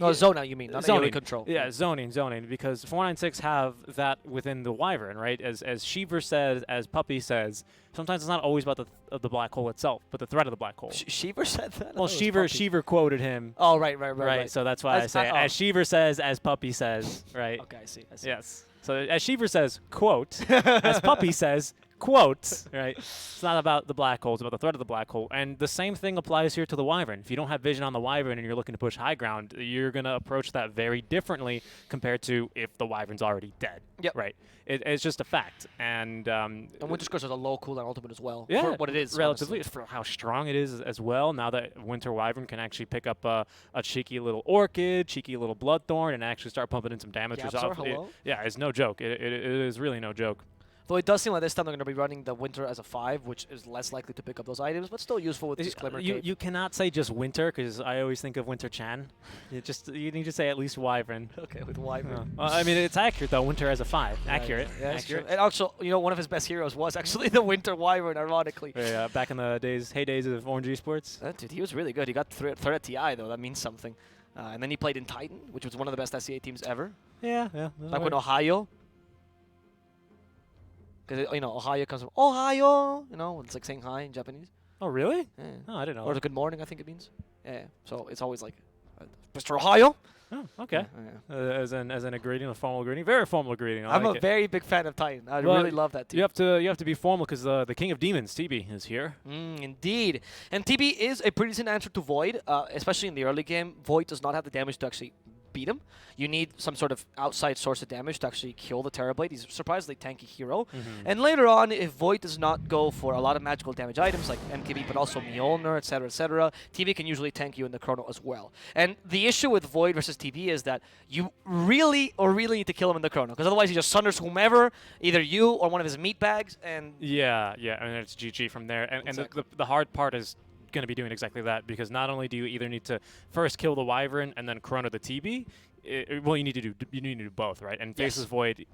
Oh, zona, you mean, not zoning. AoE control. Yeah, zoning, because 496 have that within the Wyvern, right? As Sheever says, as Puppy says, sometimes it's not always about the black hole itself, but the threat of the black hole. Sheever said that? Well, Sheever quoted him. Oh, right. So that's why I say, as Sheever says, as Puppy says, right? Okay, I see. Yes. So as Sheever says, quote, as Puppy says, quote, right? It's not about the black hole, it's about the threat of the black hole. And the same thing applies here to the Wyvern. If you don't have vision on the Wyvern and you're looking to push high ground, you're going to approach that very differently compared to if the Wyvern's already dead. Yep. Right? It's just a fact. And Winter's Curse is a low cooldown ultimate as well. Yeah, for what it is. relatively, honestly. for how strong it is as well. Now that Winter Wyvern can actually pick up a cheeky little Orchid, cheeky little Bloodthorn, and actually start pumping in some damage yourself. Hello? Yeah, it's no joke. It is really no joke. Though it does seem like this time they're going to be running the Winter as a 5, which is less likely to pick up those items, but still useful with this Glimmer Cape. You cannot say just Winter, because I always think of Winter Chan. You need to say at least Wyvern. Okay, with Wyvern. I mean, it's accurate, though. Winter as a 5. Yeah, Accurate. Yeah, accurate. And also, one of his best heroes was actually the Winter Wyvern, ironically. Yeah, back in the heydays of Orange Esports. Dude, he was really good. He got third at TI, though. That means something. And then he played in Titan, which was one of the best SEA teams ever. Yeah. Like when Ohio. Because, Ohio comes from Ohio, it's like saying hi in Japanese. Oh, really? Yeah. Oh, I didn't know. Or the good morning, I think it means. Yeah. So it's always like, Mr. Ohio. Oh, okay. Yeah. As in a greeting, a formal greeting, very formal greeting. I'm a very big fan of Titan. I really love that team. You have to be formal because the King of Demons, TB, is here. Indeed. And TB is a pretty decent answer to Void, especially in the early game. Void does not have the damage to actually beat him. You need some sort of outside source of damage to actually kill the Terrorblade. He's a surprisingly tanky hero. And later on, if Void does not go for a lot of magical damage items like MKB, but also Mjolnir, etc., TB can usually tank you in the Chrono as well. And the issue with Void versus TB is that you really need to kill him in the Chrono, because otherwise he just sunders whomever, either you or one of his meat bags, and... Yeah, and it's GG from there. And, exactly. and the hard part is going to be doing exactly that, because not only do you either need to first kill the Wyvern and then Chrono the TB, you need to do both, right? And Faceless Void,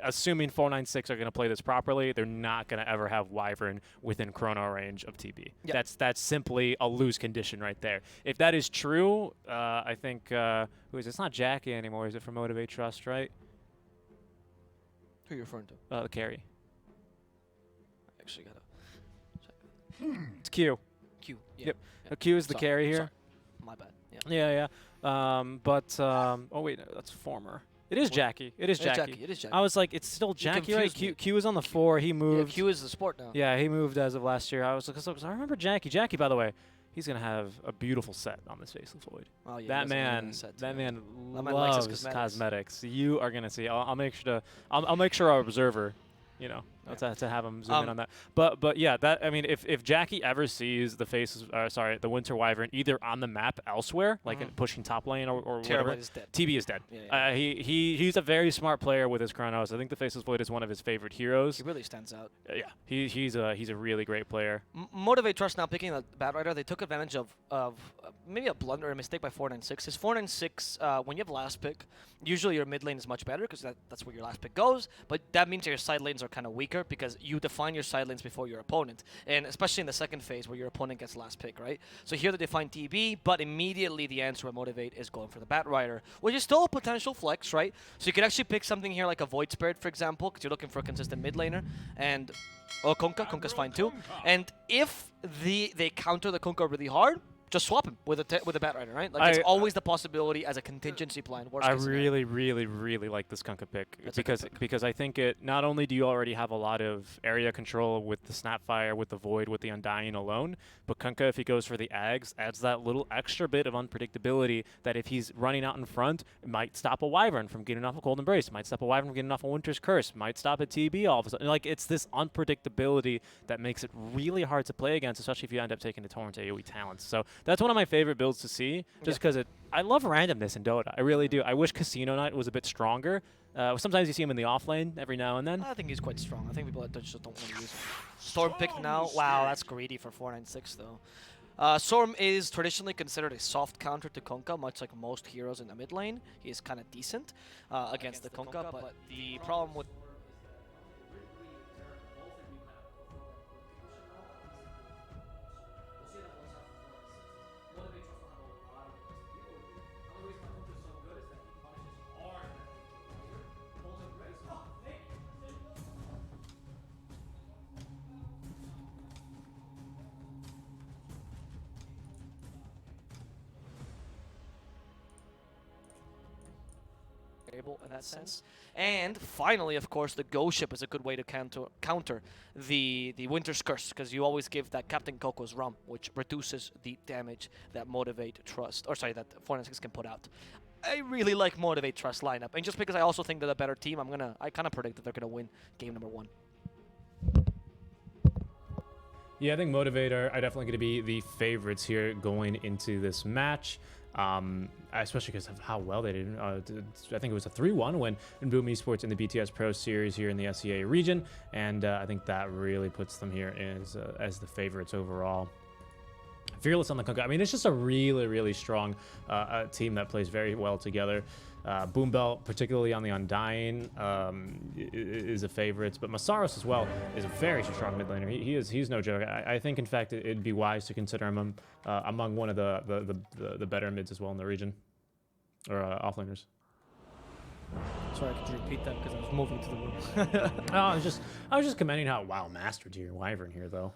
assuming 496 are going to play this properly, they're not going to ever have Wyvern within Chrono range of TB. Yep. That's simply a lose condition right there. If that is true, I think who is it? It's not Jackie anymore. Is it from Motivate.Trust, right? Who are you referring to? The carry. I actually got to check. It's Q. Q. Yeah. Yep. Q is the carry here. Sorry. My bad. Yeah. Oh wait, no, that's former. It is Jackie. It is Jackie. It is Jackie. I was like, it's still Jackie, right? Q is on the 4. He moved. Yeah, Q is the sport now. Yeah, he moved as of last year. I was like, I remember Jackie. Jackie, by the way, he's gonna have a beautiful set on this Faceless Void. Oh, yeah, that man likes loves his cosmetics. You are gonna see. I'll make sure to. I'll make sure our observer. To have him zoom in on that. But yeah, if Jackie ever sees the Winter Wyvern either on the map elsewhere, like in pushing top lane or whatever, is dead. TB is dead. Yeah. He's a very smart player with his Chronos. I think the Faceless Void is one of his favorite heroes. He really stands out. Yeah, he's a really great player. Motivate.Trust now picking the Batrider. They took advantage of maybe a blunder or a mistake by 496. His 496, when you have last pick, usually your mid lane is much better because that's where your last pick goes, but that means your side lanes are kind of weaker because you define your side lanes before your opponent, and especially in the second phase where your opponent gets last pick, right? So here they define TB, but immediately the answer with Motivate is going for the Batrider, which is still a potential flex, right? So you could actually pick something here like a Void Spirit, for example, because you're looking for a consistent mid laner, and Kunkka's fine too. And if they counter the Kunkka really hard, just swap him with a Batrider, right? Like, it's always the possibility as a contingency plan. I really like this Kunkka pick because I think it not only do you already have a lot of area control with the Snapfire, with the Void, with the Undying alone, but Kunkka, if he goes for the Ags, adds that little extra bit of unpredictability that if he's running out in front, it might stop a Wyvern from getting off a Cold Embrace, might stop a Wyvern from getting off a Winter's Curse, might stop a TB all of a sudden. Like, it's this unpredictability that makes it really hard to play against, especially if you end up taking the Torrent AoE talents. So that's one of my favorite builds to see, just because I love randomness in Dota. I really do. I wish Casino Knight was a bit stronger. Sometimes you see him in the off lane every now and then. I think he's quite strong. I think people just don't want to use him. Storm picked now. Wow, that's greedy for 496 though. Storm is traditionally considered a soft counter to Kunkka, much like most heroes in the mid lane. He is kind of decent against the Kunkka, but the problem with variable in that sense. And finally, of course, the Go ship is a good way to counter the Winter's Curse, because you always give that Captain Coco's Rum, which reduces the damage that Motivate.Trust, or sorry, that 496 can put out. I really like Motivate.Trust lineup, and just because I also think they're a better team, I kind of predict that they're gonna win game number 1. Yeah, I think Motivate are definitely going to be the favorites here going into this match, especially because of how well they did. I think it was a 3-1 win in Boom Esports in the BTS Pro Series here in the SEA region, and I think that really puts them here as the favorites overall. Fearless on the Kunkka. I mean, it's just a really, really strong team that plays very well together. Boom Belt, particularly on the Undying, is a favorite, but Masaros as well is a very strong mid laner. He's no joke. I think, in fact, it'd be wise to consider him among one of the better mids as well in the region, or offlaners. Sorry, could you repeat that because I was moving to the room. I was just commenting how master tier Wyvern here though.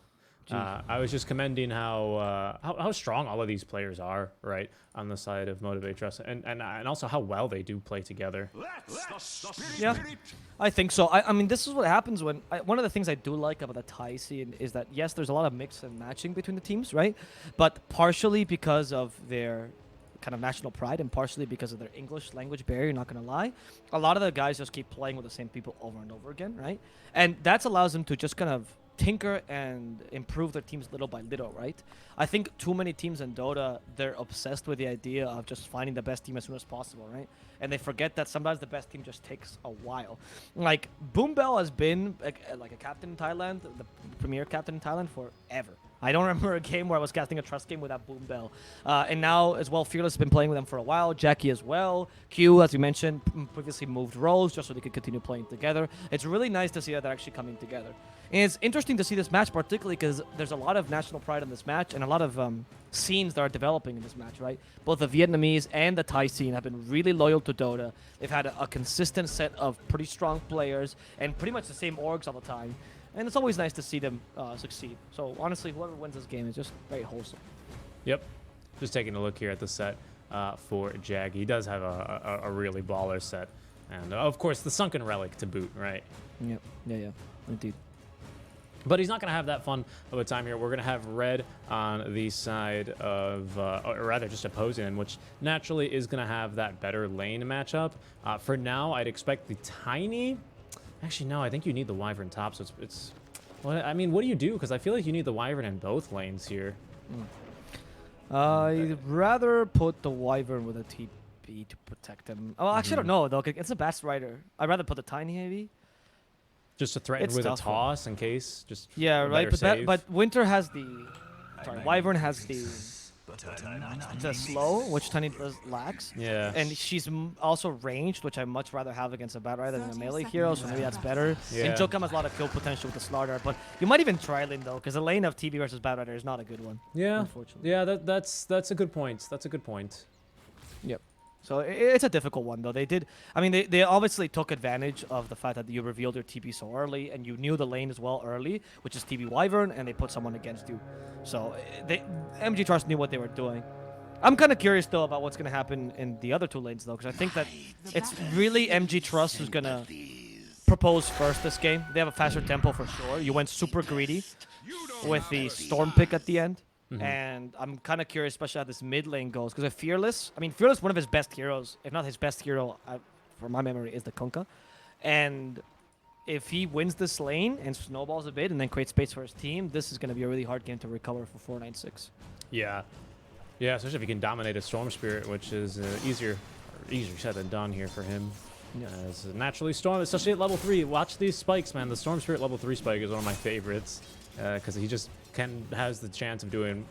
I was just commending how strong all of these players are, right, on the side of Motivate.Trust, and also how well they do play together. Yeah, I think so. I mean, this is what happens when one of the things I do like about the Thai scene is that yes, there's a lot of mix and matching between the teams, right? But partially because of their kind of national pride and partially because of their English language barrier, not gonna lie, a lot of the guys just keep playing with the same people over and over again, right? And that allows them to just kind of tinker and improve their teams little by little, right? I think too many teams in Dota, they're obsessed with the idea of just finding the best team as soon as possible, right? And they forget that sometimes the best team just takes a while. Like, Boom Bell has been like a captain in Thailand, the premier captain in Thailand forever. I don't remember a game where I was casting a Trust game without Boom Bell. And now, as well, Fearless has been playing with them for a while. Jackie as well. Q, as you mentioned, previously moved roles just so they could continue playing together. It's really nice to see that they're actually coming together. And it's interesting to see this match, particularly because there's a lot of national pride in this match and a lot of scenes that are developing in this match, right? Both the Vietnamese and the Thai scene have been really loyal to Dota. They've had a consistent set of pretty strong players and pretty much the same orgs all the time. And it's always nice to see them succeed. So honestly, whoever wins this game is just very wholesome. Yep. Just taking a look here at the set for Jag. He does have a really baller set. And of course, the Sunken Relic to boot, right? Yep. Yeah, indeed. But he's not going to have that fun of a time here. We're going to have Red on the side of, or rather just opposing him, which naturally is going to have that better lane matchup. For now, I'd expect the Tiny. Actually, no, I think you need the Wyvern top, so it's well, I mean, what do you do? Because I feel like you need the Wyvern in both lanes here. I'd rather put the Wyvern with a TP to protect him. Oh, actually, I don't know, though. It's a Bast Rider. I'd rather put the Tiny Heavy. Just to threaten with a toss in case. Just yeah, right. But Winter has the. Sorry, Wyvern has the slow, which Tiny lacks. Yeah. And she's also ranged, which I much rather have against a Bad Rider than a melee hero, so maybe that's better. Yeah. And Jokam has a lot of kill potential with the Slaughter, but you might even try lane though, because the lane of TB versus Bad Rider is not a good one. Yeah. Unfortunately. Yeah, that's a good point. That's a good point. Yep. So it's a difficult one though. They obviously took advantage of the fact that you revealed your TP so early, and you knew the lane as well early, which is TB Wyvern, and they put someone against you. So MG.Trust knew what they were doing. I'm kind of curious though about what's going to happen in the other two lanes though, because I think that it's really MG.Trust who's going to propose first this game. They have a faster tempo for sure. You went super greedy with the Storm pick at the end. And I'm kind of curious, especially how this mid lane goes, because Fearless, one of his best heroes, if not his best hero, from my memory, is the Kunkka. And if he wins this lane and snowballs a bit and then creates space for his team, this is going to be a really hard game to recover for 496. Yeah. Yeah, especially if he can dominate a Storm Spirit, which is easier said than done here for him. Yeah. As naturally Storm, especially at level 3. Watch these spikes, man. The Storm Spirit level 3 spike is one of my favorites, because he just has the chance of doing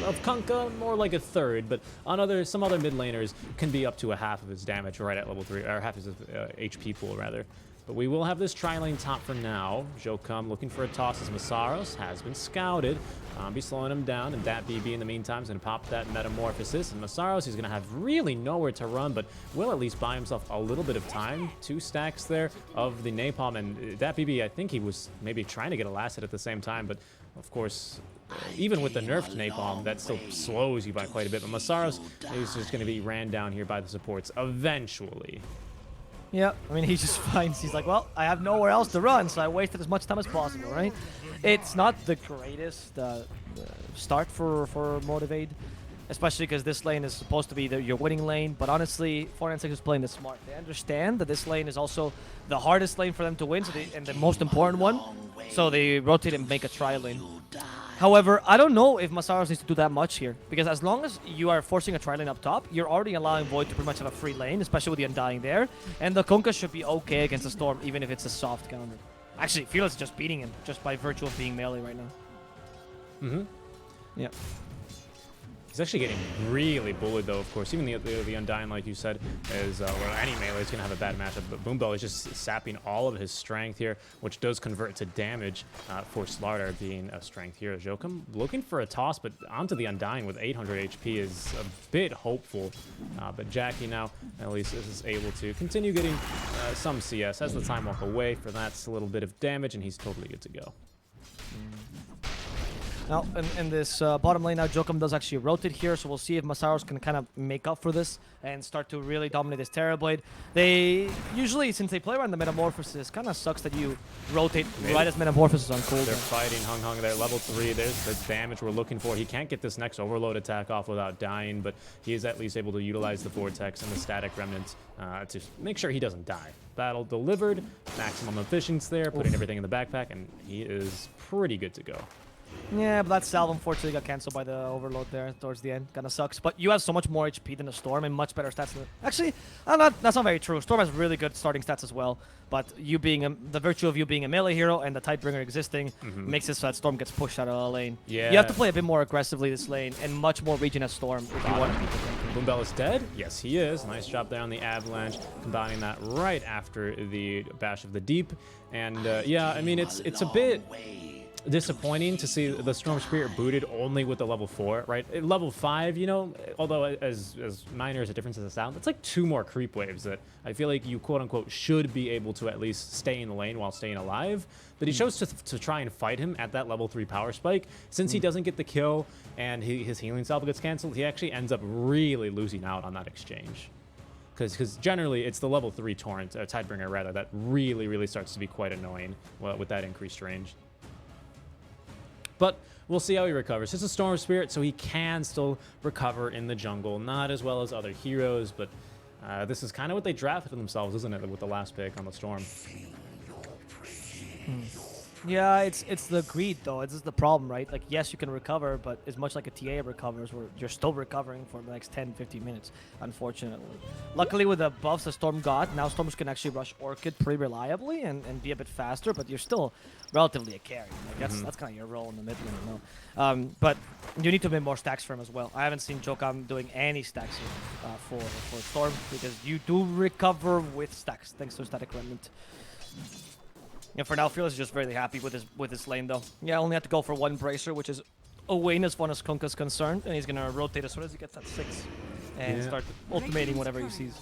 of Kunkka more like a third, but on some other mid laners can be up to a half of his damage right at level 3, or half his HP pool rather. But we will have this tri-lane top for now. Jokam looking for a toss as Masaros has been scouted. Be slowing him down, and that BB in the meantime is going to pop that Metamorphosis. And Masaros, he's going to have really nowhere to run, but will at least buy himself a little bit of time. 2 stacks there of the Napalm, and that BB, I think he was maybe trying to get a last hit at the same time, but of course, even with the nerfed Napalm, that still slows you by quite a bit. But Masaros is just going to be ran down here by the supports eventually. Yeah, I mean, he just finds, he's like, well, I have nowhere else to run, so I wasted as much time as possible, right? It's not the greatest start for Motivate, especially because this lane is supposed to be your winning lane, but honestly, 496 is playing this smart. They understand that this lane is also the hardest lane for them to win, so and the most important one, so they rotate and make a tri lane. However, I don't know if Masaros needs to do that much here, because as long as you are forcing a tri-lane up top, you're already allowing Void to pretty much have a free lane, especially with the Undying there, and the Kunkka should be okay against the Storm, even if it's a soft counter. Actually, Fearless is just beating him, just by virtue of being melee right now. Mm-hmm. Yeah. He's actually getting really bullied, though, of course. Even the Undying, like you said, is where any melee is going to have a bad matchup. But Boombell is just sapping all of his strength here, which does convert to damage for Slardar being a strength hero. Jokum looking for a toss, but onto the Undying with 800 HP is a bit hopeful. But Jackie now, at least, is able to continue getting some CS. Has the time walk away for that. It's a little bit of damage, and he's totally good to go. Now, in this bottom lane now, Jokum does actually rotate here, so we'll see if Masaros can kind of make up for this and start to really dominate this Terrorblade. They usually, since they play around the Metamorphosis, kind of sucks that you rotate right as Metamorphosis on cooldown. They're fighting Hung there, level 3. There's the damage we're looking for. He can't get this next Overload attack off without dying, but he is at least able to utilize the Vortex and the Static Remnant to make sure he doesn't die. Battle delivered, maximum efficiency there, putting everything in the backpack, and he is pretty good to go. Yeah, but that salve unfortunately got cancelled by the overload there towards the end. Kind of sucks. But you have so much more HP than the Storm and much better stats. Actually, that's not very true. Storm has really good starting stats as well. But you being the virtue of you being a melee hero and the Tidebringer existing makes it so that Storm gets pushed out of the lane. Yeah. You have to play a bit more aggressively this lane and much more regen as Storm if you want to beat the tank. Boombell is dead? Yes, he is. Nice job there on the Avalanche, combining that right after the Bash of the Deep. And yeah, I mean, it's a bit disappointing to see the Storm Spirit booted only with the level 4, right? At level 5, you know, although as minor as a difference as it sounds, it's like 2 more creep waves that I feel like you quote-unquote should be able to at least stay in the lane while staying alive. But he chose to try and fight him at that level 3 power spike. Since he doesn't get the kill and his healing salve gets canceled, he actually ends up really losing out on that exchange. Because generally, it's the level 3 Torrent, Tidebringer rather, that really starts to be quite annoying with that increased range. But we'll see how he recovers. It's a Storm Spirit, so he can still recover in the jungle. Not as well as other heroes, but this is kind of what they drafted for themselves, isn't it, with the last pick on the Storm? Yeah, it's the greed, though. It's the problem, right? Like, yes, you can recover, but it's much like a TA recovers, where you're still recovering for the next 10, 15 minutes, unfortunately. Luckily, with the buffs the Storm got, now Storms can actually rush Orchid pretty reliably and be a bit faster, but you're still relatively a carry. Like, that's kind of your role in the mid lane, you know? But you need to make more stacks for him as well. I haven't seen Jokum doing any stacks here, for Storm, because you do recover with stacks, thanks to Static Remnant. Yeah, for now, Fearless is just really happy with his lane, though. Yeah, only have to go for 1 Bracer, which is away as far as Kunkka's concerned, and he's going to rotate as soon as he gets that 6 and start ultimating whatever he sees.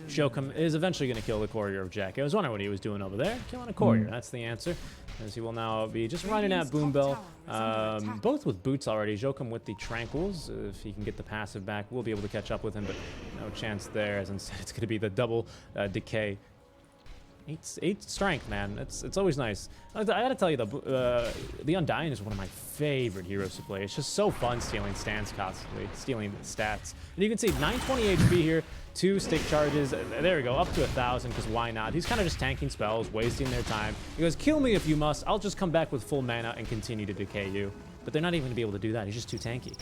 Jokum is eventually going to kill the Courier of Jack. I was wondering what he was doing over there. Killing a Courier, that's the answer. As he will now be just running at Boombell. Both with boots already. Jokum with the Tranquils. If he can get the passive back, we'll be able to catch up with him, but no chance there, as instead it's going to be the double decay. 8 strength, man. It's always nice. I gotta tell you, the Undying is one of my favorite heroes to play. It's just so fun stealing stance constantly, stealing stats. And you can see 920 HP here, 2 stick charges. There we go, up to 1,000, because why not? He's kind of just tanking spells, wasting their time. He goes, kill me if you must. I'll just come back with full mana and continue to decay you. But they're not even gonna be able to do that. He's just too tanky.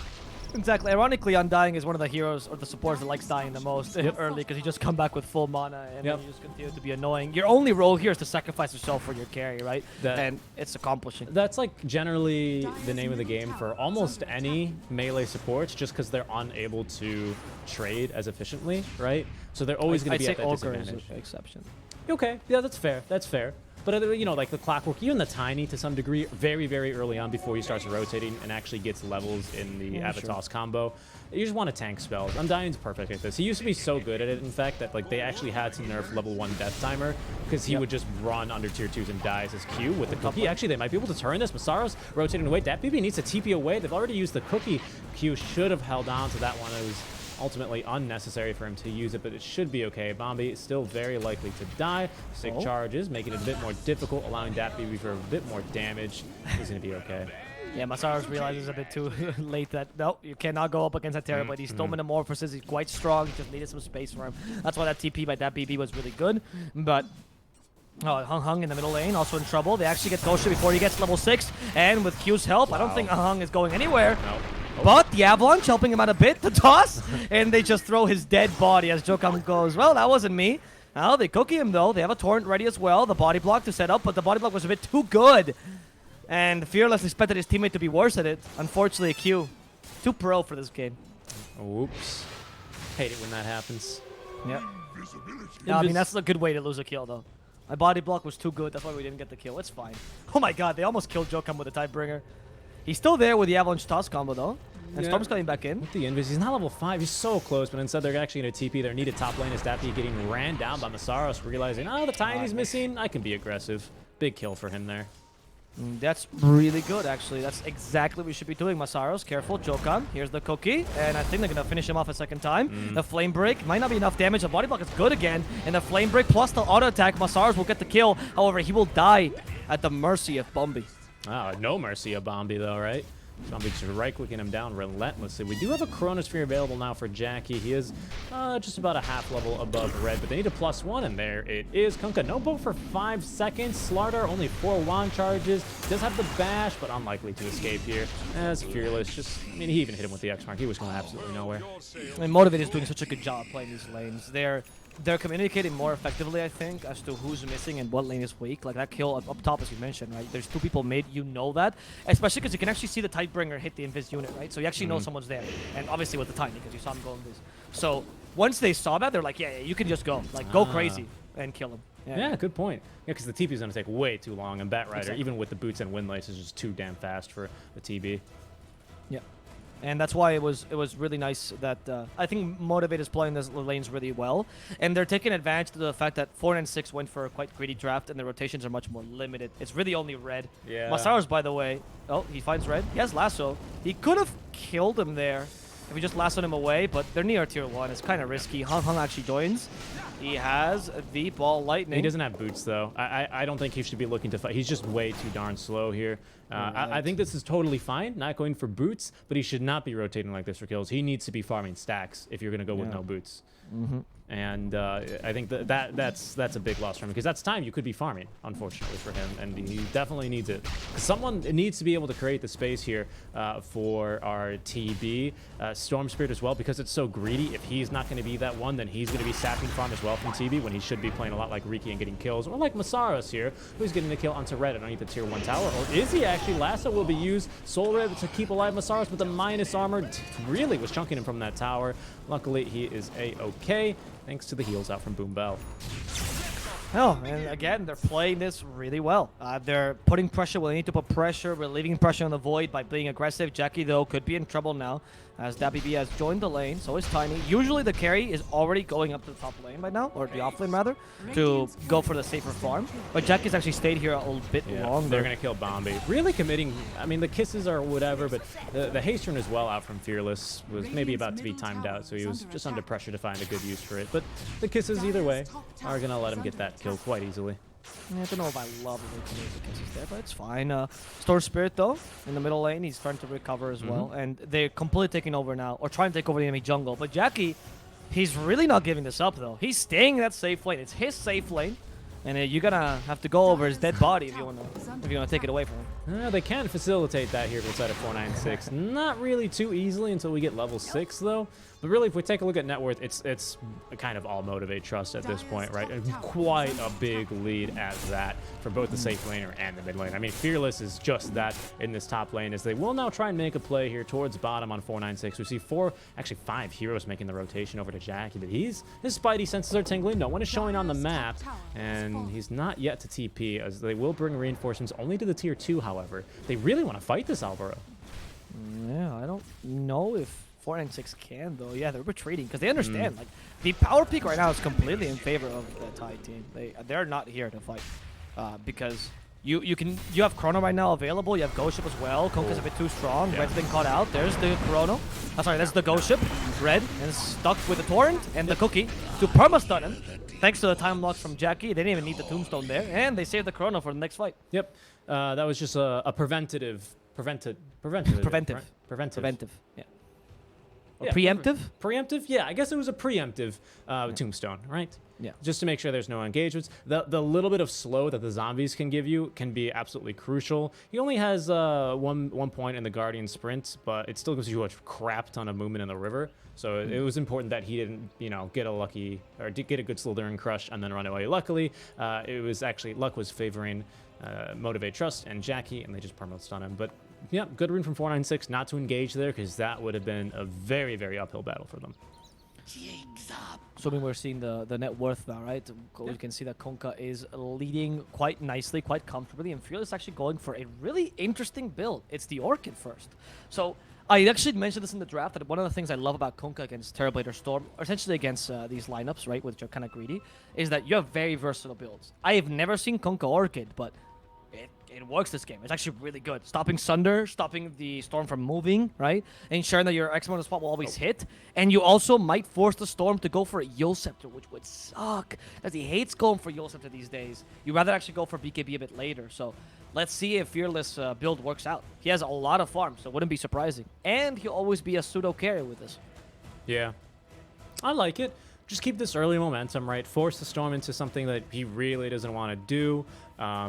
Exactly. Ironically, Undying is one of the heroes or the supports that likes dying the most early, because you just come back with full mana and then you just continue to be annoying. Your only role here is to sacrifice yourself for your carry, right? And it's accomplishing. That's like generally the name of the game for almost any melee supports, just because they're unable to trade as efficiently, right? So they're always going to be at that disadvantage. I'd say Ogre is an exception. Okay, yeah, that's fair. That's fair. But, you know, like the Clockwork, even the Tiny to some degree, very early on before he starts rotating and actually gets levels in the Avatos combo. You just want to tank spells. Undying's perfect at this. He used to be so good at it, in fact, that like they actually had to nerf level 1 Death Timer because he would just run under tier 2s and die as his Q with the cookie. Actually, they might be able to turn this. Masaros rotating away. That BB needs to TP away. They've already used the cookie. Q should have held on to that one. It was ultimately unnecessary for him to use it, but it should be okay. Bombi is still very likely to die. Sick charges, making it a bit more difficult, allowing DatBB for a bit more damage. He's going to be okay. Yeah, Masaros realizes a bit too late that, no, you cannot go up against that Terra, but he's still metamorphosis. He's quite strong. He just needed some space for him. That's why that TP by DatBB was really good. But Hung in the middle lane, also in trouble. They actually get Gosha before he gets level 6. And with Q's help, I don't think Hung is going anywhere. No. But the Avalanche helping him out a bit, the toss, and they just throw his dead body as Jokam goes, well, that wasn't me. Now they cookie him though. They have a torrent ready as well. The body block to set up, but the body block was a bit too good. And Fearless expected his teammate to be worse at it. Unfortunately, Q, too pro for this game. Oops. Hate it when that happens. Yeah. Yeah, I mean, that's a good way to lose a kill though. My body block was too good. That's why we didn't get the kill. It's fine. Oh my god, they almost killed Jokam with the Tidebringer. He's still there with the Avalanche toss combo though. And Storm's coming back in. With the Invis, he's not level 5. He's so close, but instead they're actually going to TP their needed top lane as DatBB getting ran down by Masaros, realizing, oh, the Tiny's missing. I can be aggressive. Big kill for him there. That's really good, actually. That's exactly what we should be doing. Masaros, careful. Jokam, here's the cookie. And I think they're going to finish him off a second time. The Flame Break might not be enough damage. The body block is good again. And the Flame Break plus the auto attack, Masaros will get the kill. However, he will die at the mercy of Bombi. Oh, no mercy of Bombi, though, right? Bombi just right-clicking him down relentlessly. We do have a Chronosphere available now for Jackie. He is just about a half level above red, but they need a +1, and there it is. Kunkka, no bow for 5 seconds. Slardar, only 4 wand charges. Does have the bash, but unlikely to escape here. As Fearless, just, I mean, he even hit him with the X mark. He was going absolutely nowhere. And Motivate is doing such a good job playing these lanes. They're communicating more effectively, I think, as to who's missing and what lane is weak. Like that kill up top, as you mentioned, right? There's 2 people mid, you know that. Especially because you can actually see the Tidebringer hit the Invis unit, right? So you actually know someone's there. And obviously with the Tiny, because you saw him go Invis. So once they saw that, they're like, yeah, you can just go. Like, go crazy and kill him. Yeah, good point. Yeah, because the TP is going to take way too long, and Batrider, even with the boots and windlace, is just too damn fast for the TB. Yeah. And that's why it was really nice that I think Motivate is playing these lanes really well, and they're taking advantage of the fact that 4 and 6 went for a quite greedy draft, and the rotations are much more limited. It's really only red. Yeah. Masaros, by the way, oh, he finds red. He has lasso. He could have killed him there if we just lassoed him away, but they're near tier 1. It's kind of risky. Hung actually joins. He has the ball lightning. He doesn't have boots, though. I don't think he should be looking to fight. He's just way too darn slow here. I think this is totally fine, not going for boots, but he should not be rotating like this for kills. He needs to be farming stacks if you're going to go with no boots. And I think that's a big loss for him, because that's time you could be farming, unfortunately for him, and he definitely needs it. Someone needs to be able to create the space here for our TB. Storm Spirit as well, because it's so greedy. If he's not going to be that one, then he's going to be sapping farm as well from TB, when he should be playing a lot like Riki and getting kills, or like Masaros here, who's getting the kill onto red underneath the tier 1 tower. Or is he actually? Lasso will be used. Soul Rib to keep alive Masaros, but the minus armor really was chunking him from that tower. Luckily, he is A-okay, thanks to the heals out from Boom Bell. Oh, and again, they're playing this really well. They're putting pressure where they need to put pressure, relieving pressure on the Void by being aggressive. Jackie, though, could be in trouble now, as DatBB has joined the lane, so is Tiny. Usually the carry is already going up to the top lane by now, or the off lane rather, to go for the safer farm. But Jackie's actually stayed here a little bit longer. They're going to kill Bombi. Really committing, I mean, the kisses are whatever, but the haste rune as well out from Fearless was maybe about to be timed out, so he was just under pressure to find a good use for it. But the kisses, either way, are going to let him get that kill quite easily. Yeah, I don't know if I love the kisses there, but it's fine. Storm Spirit, though, in the middle lane, he's trying to recover as well. And they're completely taking over now, or trying to take over the enemy jungle. But Jackie, he's really not giving this up, though. He's staying in that safe lane. It's his safe lane. And you're gonna have to go over his dead body if you wanna take it away from him. They can facilitate that here inside of 496. Not really too easily until we get level 6, though. But really, if we take a look at net worth, it's kind of all Motivate.Trust at this point, right? Quite a big lead at that for both the safe laner and the mid lane. I mean, Fearless is just that in this top lane, as they will now try and make a play here towards bottom on 496. We see 5 heroes making the rotation over to Jackie, but his spidey senses are tingling. No one is showing on the map, and he's not yet to TP, as they will bring reinforcements only to the tier 2, however. They really want to fight this Alvaro. Yeah, I don't know if 496 can, though. Yeah, they're retreating because they understand. Like, the power peak right now is completely in favor of the Tide team. They're not here to fight because you have Chrono right now available. You have Ghost Ship as well. Konka's a bit too strong. Red's been caught out. There's the Chrono. Sorry, that's the Ghost Ship. red and stuck with the Torrent and the Cookie to perma-stun him. Thanks to the time locks from Jackie, they didn't even need the Tombstone there, and they saved the Chrono for the next fight. Yep. That was just a preventive. Preventive. Yeah. Or Yeah, preemptive? Preemptive? Yeah, I guess it was a preemptive tombstone, right? Yeah. Just to make sure there's no engagements. The little bit of slow that the zombies can give you can be absolutely crucial. He only has one point in the Guardian sprint, but it still gives you a crap ton of movement in the river. So it was important that he didn't, get a lucky or get a good Slytherin crush and then run away. Luckily, it was actually luck was favoring Motivate.Trust and Jackie, and they just perma-stun him. But yeah, good rune from 496 not to engage there, because that would have been a very, very uphill battle for them. So we're seeing the net worth now, right? You can see that Kunkka is leading quite nicely, quite comfortably, and Fearless actually going for a really interesting build. It's the Orchid first. So I actually mentioned this in the draft, that one of the things I love about Kunkka against Terrorblade or Storm, or essentially against these lineups, right, which are kind of greedy, is that you have very versatile builds. I have never seen Kunkka Orchid, but it works this game. It's actually really good. Stopping Sunder, stopping the Storm from moving, right? Ensuring that your X-Men on the spot will always hit. And you also might force the Storm to go for a Yule Scepter, which would suck, because he hates going for Yule Scepter these days. You'd rather actually go for BKB a bit later. So let's see if Fearless build works out. He has a lot of farm, so it wouldn't be surprising. And he'll always be a pseudo carry with this. Yeah. I like it. Just keep this early momentum, right? Force the Storm into something that he really doesn't want to do,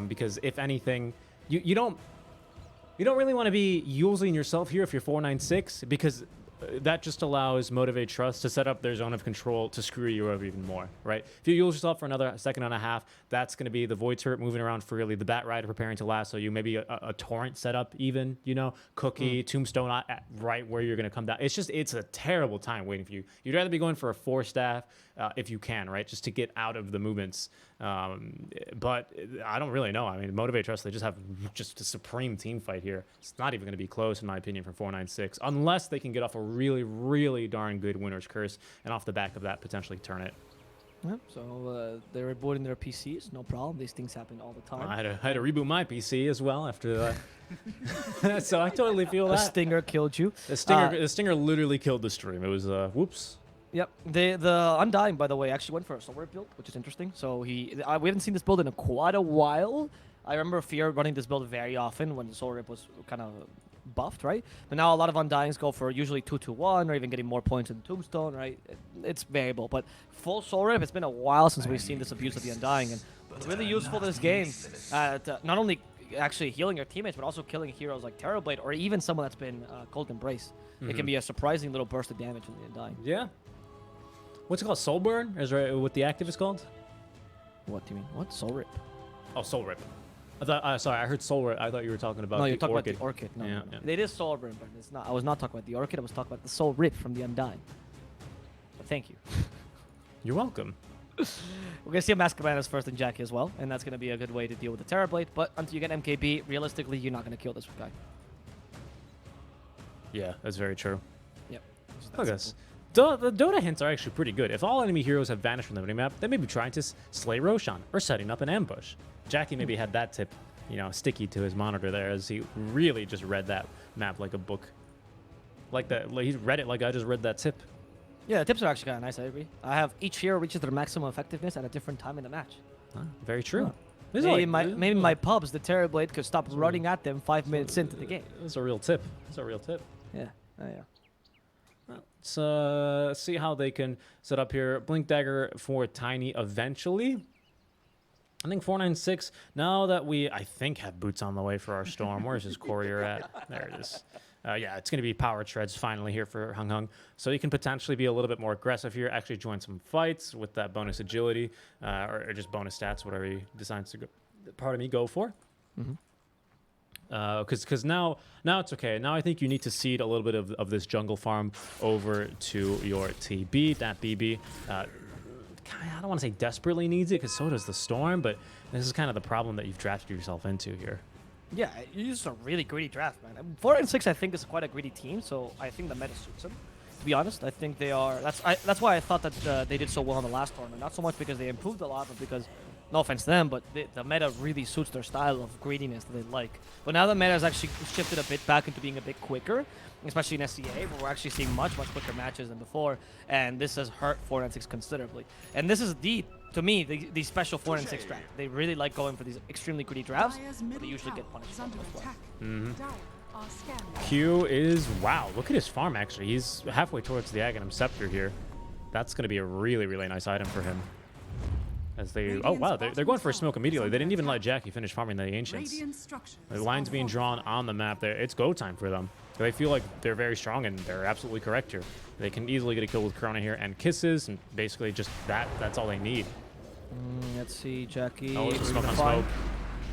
because if anything, you don't really want to be using yourself here if you're 496, because that just allows Motivate.Trust to set up their zone of control to screw you over even more, right? If you use yourself for another second and a half, that's going to be the Void Turret moving around freely, the Bat Rider preparing to lasso you, maybe a Torrent setup even, Cookie, Tombstone right where you're going to come down. It's a terrible time waiting for you. You'd rather be going for a 4-staff if you can, right? Just to get out of the movements. But I don't really know. I mean, Motivate.Trust, they just have just a supreme team fight here. It's not even going to be close, in my opinion, for 496, unless they can get off a really, really darn good Winner's Curse, and off the back of that, potentially turn it. Yeah, so they're rebooting their PCs, no problem. These things happen all the time. I had to reboot my PC as well after that. So I totally feel that. The Stinger killed you. The Stinger literally killed the stream. It was, whoops. Yep. The Undying, by the way, actually went for a Soul Rip build, which is interesting. So we haven't seen this build in quite a while. I remember Fear running this build very often when the Soul Rip was kind of buffed, right? But now a lot of Undyings go for usually 2-2-1 or even getting more points in Tombstone, right? It's variable. But full Soul Rip, it's been a while since we've seen this abuse of the Undying, and really useful this game. Not only actually healing your teammates, but also killing heroes like Terrorblade or even someone that's been Cold Embrace. It can be a surprising little burst of damage from the Undying. Yeah. What's it called? Soul Burn? Is what the active is called? What do you mean? What? Soul Rip? Oh, Soul Rip. I thought, sorry, I heard Soul Rip. I thought you were talking about you're talking Orchid. about the Orchid. No, yeah, no. Yeah. It is Soul Burn, but it's not. I was not talking about the Orchid. I was talking about the Soul Rip from the Undying. But thank you. You're welcome. We're going to see a Mask Commanders first and Jackie as well, and that's going to be a good way to deal with the Terrorblade. But until you get MKB, realistically, you're not going to kill this guy. Yeah, that's very true. Yep. Look at this. The Dota hints are actually pretty good. If all enemy heroes have vanished from the minimap, they may be trying to slay Roshan or setting up an ambush. Jackie maybe had that tip, sticky to his monitor there, as he really just read that map like a book. Like that, he read it like I just read that tip. Yeah, the tips are actually kind of nice, I agree. I have each hero reaches their maximum effectiveness at a different time in the match. Very true. Maybe my pubs, the Terrorblade, could stop running at them 5 minutes into the game. That's a real tip. That's a real tip. Yeah. Yeah. Let's see how they can set up here. Blink Dagger for Tiny eventually. I think 496, now that we, I think, have boots on the way for our Storm. Where's his courier at? There it is. Yeah, it's going to be Power Treads finally here for Hung Hung. So he can potentially be a little bit more aggressive here, actually join some fights with that bonus agility, or just bonus stats, whatever he decides to go for. Because now it's okay. Now I think you need to seed a little bit of this jungle farm over to your TB. That BB, I don't want to say desperately needs it, because so does the Storm, but this is kind of the problem that you've drafted yourself into here. Yeah, it's a really greedy draft, man. 4 and 6, I think, is quite a greedy team, so I think the meta suits them. To be honest, I think they are. That's why I thought that they did so well in the last tournament. Not so much because they improved a lot, but because, no offense to them, but the meta really suits their style of greediness that they like. But now the meta has actually shifted a bit back into being a bit quicker. especially in SCA, where we're actually seeing much quicker matches than before, and this has hurt 4-6 considerably. And this is to me, the special 4-6 strat. They really like going for these extremely greedy drafts, but they usually get punished as well. Q is, wow, look at his farm actually. He's halfway towards the Aghanim Scepter here. That's going to be a really nice item for him. As they, oh wow, they're going for a smoke immediately. They didn't even let Jackie finish farming the Ancients. The line's being drawn on the map there. It's go time for them. They feel like they're very strong, and they're absolutely correct here. They can easily get a kill with Corona here and kisses, and basically just that's all they need. Let's see, Jackie. Oh, it's smoke on smoke.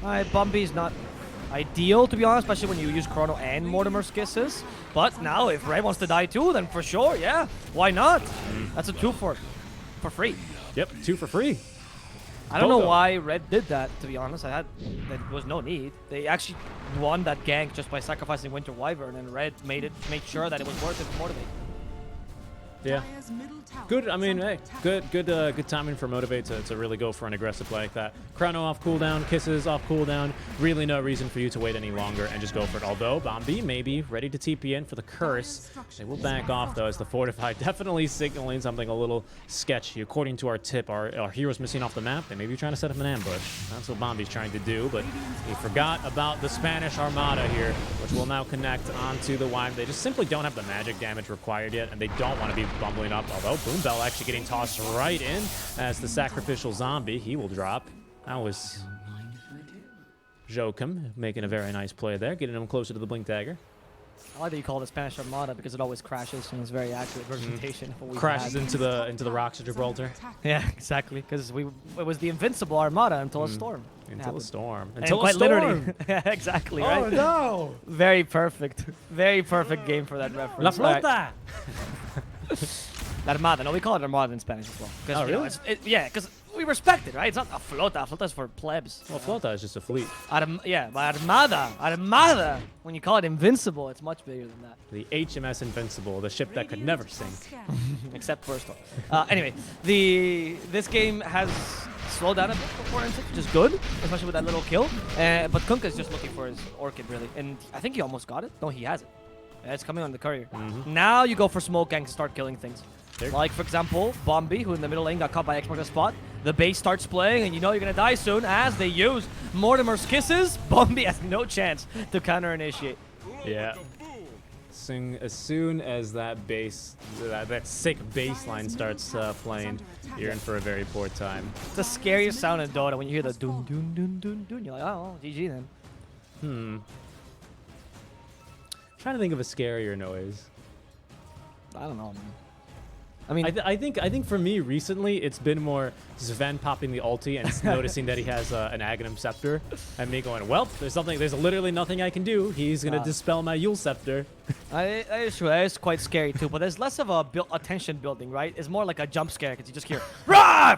Alright, Bumby's not ideal, to be honest, especially when you use Chrono and Mortimer's kisses. But now, if Red wants to die too, then for sure, yeah. Why not? That's a 2 for free. Yep, 2 for free. I don't know why Red did that, to be honest. There was no need. They actually won that gank just by sacrificing Winter Wyvern, and Red made sure that it was worth it for Motivate. Yeah. Good. I mean, hey, good timing for Motivate to really go for an aggressive play like that. Chrono off cooldown, kisses off cooldown. Really no reason for you to wait any longer and just go for it. Although Bombi may be ready to TP in for the curse. They will back off though, as the Fortify definitely signaling something a little sketchy. According to our tip, our hero's missing off the map. They may be trying to set up an ambush. That's what Bombi's trying to do, but he forgot about the Spanish Armada here, which will now connect onto the Wyvern. They just simply don't have the magic damage required yet, and they don't want to be bumbling up. Although Boombell actually getting tossed right in as the sacrificial zombie. He will drop. That was Joachim making a very nice play there, getting him closer to the Blink Dagger. I like that you call it the Spanish Armada because it always crashes and it's very accurate representation of what we crashes into the rocks of Gibraltar. Yeah, exactly. Because it was the invincible Armada until a storm. Until a storm. Until quite literally. Yeah, exactly. Right. Oh no! Very perfect. Very perfect game for that reference. La Flota. La Armada. No, we call it Armada in Spanish as well. Oh, really? Yeah, because we respect it, right? It's not a flota. Flota is for plebs. Well, Flota is just a fleet. Yeah, but Armada. When you call it invincible, it's much bigger than that. The HMS Invincible, the ship that could never sink. Except for Storm. Anyway, this game has slowed down a bit for 4-6, which is good, especially with that little kill. But Kunkka is just looking for his Orchid, really. And I think he almost got it. No, he has it. It's coming on the courier. Now you go for smoke gangs and start killing things. Like, for example, Bombi, who in the middle lane got caught by X-Mark spot. The base starts playing, and you know you're going to die soon as they use Mortimer's kisses. Bombi has no chance to counter-initiate. Yeah. As soon as that base, that sick baseline starts playing, you're in for a very poor time. It's the scariest sound in Dota when you hear the dun dun dun dun dun. You're like, oh, GG then. Trying to think of a scarier noise. I don't know, man. I mean, I think for me recently it's been more Sven popping the ulti and noticing that he has an Aghanim Scepter, and me going, well, there's literally nothing I can do. He's gonna dispel my Yule Scepter. That is true. That is quite scary too. But there's less of a tension building, right? It's more like a jump scare because you just hear "Rah!"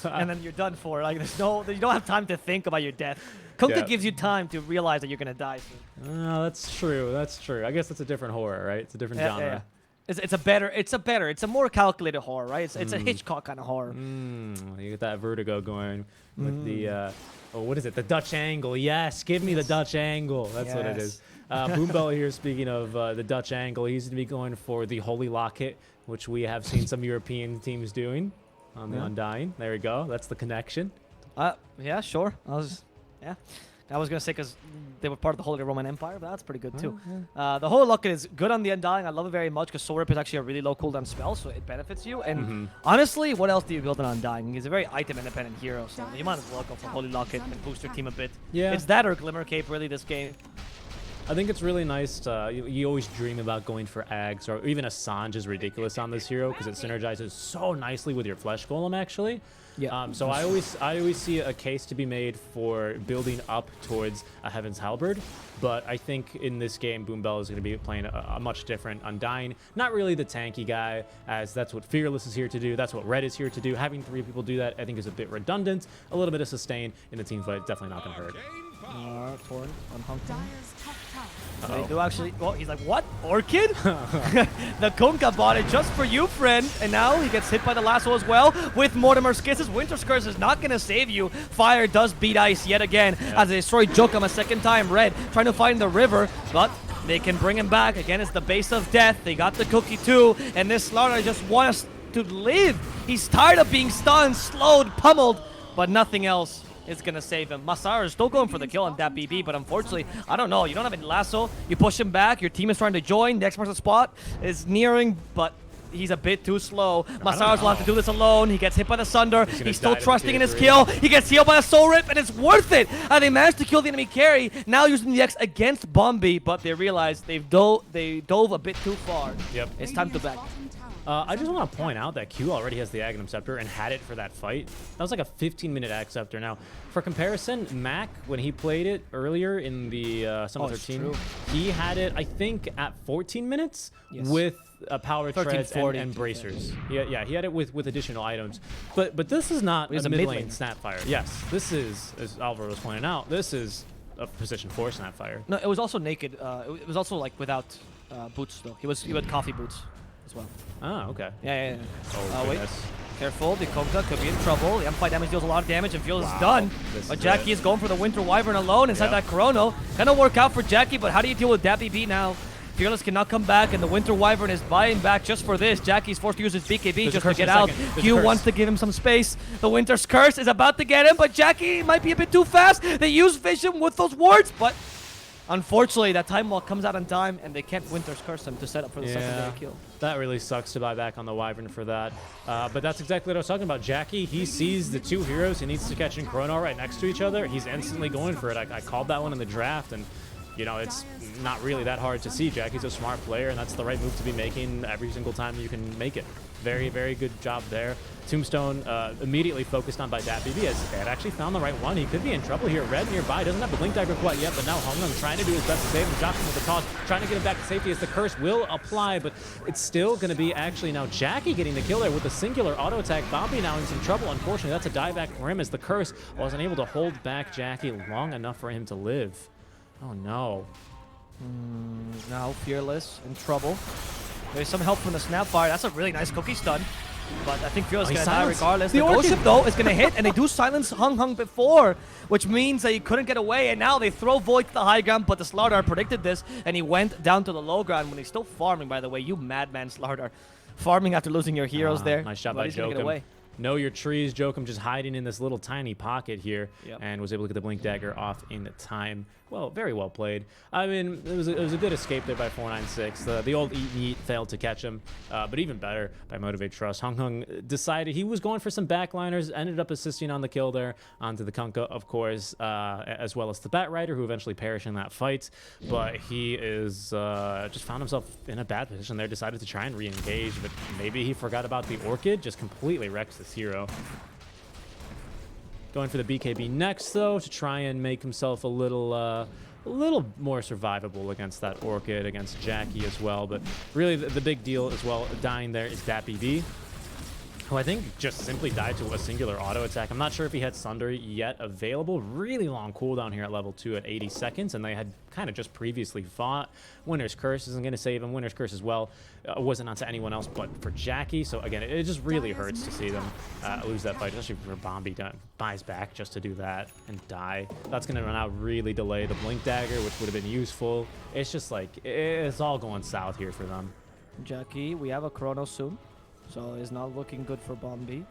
and then you're done for. Like you don't have time to think about your death. Kunkka gives you time to realize that you're gonna die soon. Oh, that's true. That's true. I guess that's a different horror, right? It's a different genre. Yeah. It's a more calculated horror, right? It's a Hitchcock kind of horror. You get that vertigo going with the what is it? The Dutch angle. Yes, give me the Dutch angle. That's what it is. Boombell here, speaking of the Dutch angle, he's going to be going for the Holy Locket, which we have seen some European teams doing on the Undying. There we go. That's the connection. Yeah, sure. I was going to say because they were part of the Holy Roman Empire, but that's pretty good too. The Holy Locket is good on the Undying. I love it very much because Soul Rip is actually a really low cooldown spell, so it benefits you. And honestly, what else do you build on Undying? He's a very item-independent hero, so you might as well go for Holy Locket and boost your team a bit. Yeah. It's that or Glimmer Cape, really, this game. I think it's really nice. You always dream about going for Ags, or even Assange is ridiculous on this hero because it synergizes so nicely with your Flesh Golem, actually. Yeah. So I always see a case to be made for building up towards a Heaven's Halberd, but I think in this game, Boombell is going to be playing a much different Undying. Not really the tanky guy, as that's what Fearless is here to do. That's what Red is here to do. Having 3 people do that, I think, is a bit redundant. A little bit of sustain in the team fight, definitely not going to hurt. Torn on Hong Kong. They do actually. Well, he's like, what? Orchid? The Kunkka bought it just for you, friend. And now he gets hit by the lasso as well with Mortimer's Kisses. Winter's Curse is not going to save you. Fire does beat ice yet again as they destroy Jokum a second time. Red trying to find the river, but They can bring him back. Again, it's the base of death. They got the cookie too, and this Slardar just wants to live. He's tired of being stunned, slowed, pummeled, but nothing else is gonna save him. Masaro is still going for the kill on that BB, but unfortunately, I don't know. You don't have any lasso. You push him back. Your team is trying to join. The X-Mark's spot is nearing, but he's a bit too slow. Masaro's will have to do this alone. He gets hit by the Sunder. He's still trusting in his kill. He gets healed by a Soul Rip, and it's worth it. They managed to kill the enemy carry, now using the X against Bombi, but they realize they dove a bit too far. Yep. It's time to back. I just want to point out that Q already has the Aghanim Scepter and had it for that fight. That was like a 15-minute Ag Scepter. Now, for comparison, Mac, when he played it earlier in the Summer 13, he had it, I think, at 14 minutes with power treads and bracers. Yeah, he had it with additional items. But this is not a mid-lane Snapfire. Yes, this is, as Alvaro was pointing out, this is a position 4 Snapfire. No, it was also naked. It was also like without boots, though. He had coffee boots as well. Ah, okay. Yeah. Oh, wait. Careful, the Konka could be in trouble. The amplified damage deals a lot of damage and feels done. But Jackie is going for the Winter Wyvern alone inside that Chrono. Gonna work out for Jackie, but how do you deal with that BB now? Fearless cannot come back, and the Winter Wyvern is buying back just for this. Jackie's forced to use his BKB just to get out. Q wants to give him some space. The Winter's Curse is about to get him, but Jackie might be a bit too fast. They use Vision with those wards, but unfortunately, that Time Walk comes out on time, and they can't Winter's Curse him to set up for the secondary kill. That really sucks to buy back on the Wyvern for that. But that's exactly what I was talking about. Jackie, he sees the two heroes he needs to catch in Chrono right next to each other. He's instantly going for it. I called that one in the draft, and you know, it's not really that hard to see. Jackie's a smart player, and that's the right move to be making every single time you can make it. Very, very good job there. Tombstone immediately focused on by that BB as they had actually found the right one. He could be in trouble here. Red nearby, doesn't have the Blink Dagger quite yet, but now Hongnung trying to do his best to save him. Drops him with the toss, trying to get him back to safety as the curse will apply, but it's still going to be actually now Jackie getting the kill there with the singular auto attack. Bombi now in some trouble. Unfortunately, that's a dieback for him as the curse wasn't able to hold back Jackie long enough for him to live. Oh no. Now Fearless in trouble. There's some help from the Snapfire. That's a really nice cookie stun. But I think Fearless is going to die regardless. The Ghost Ship, though, is going to hit, and they do silence Hung before, which means that he couldn't get away, and now they throw Void to the high ground, but the Slardar predicted this, and he went down to the low ground when he's still farming, by the way. You madman, Slardar. Farming after losing your heroes there. Nice shot by Jokum. Know your trees. Jokum just hiding in this little tiny pocket here and was able to get the Blink Dagger off in the time. Well, very well played. I mean, it was a good escape there by 496. The old Eat and Eat failed to catch him, but even better by Motivate.Trust. Hung decided he was going for some backliners, ended up assisting on the kill there onto the Kunkka, of course, as well as the Bat Rider, who eventually perished in that fight. But he is just found himself in a bad position there, decided to try and re-engage, but maybe he forgot about the Orchid, just completely wrecks this hero. Going for the BKB next, though, to try and make himself a little more survivable against that Orchid, against Jackie as well. But really, the big deal as well, dying there, is that BB, who I think just simply died to a singular auto attack. I'm not sure if he had Sunder yet available. Really long cooldown here at level 2 at 80 seconds, and they had kind of just previously fought. Winter's Curse isn't going to save him. Winter's Curse as well wasn't onto anyone else but for Jackie. So again, it just really hurts to see them lose that fight, especially for Bombi buys back just to do that and die. That's going to run out, really delay the Blink Dagger, which would have been useful. It's just like, it's all going south here for them. Jackie, we have a Chrono soon, so it's not looking good for Bombi.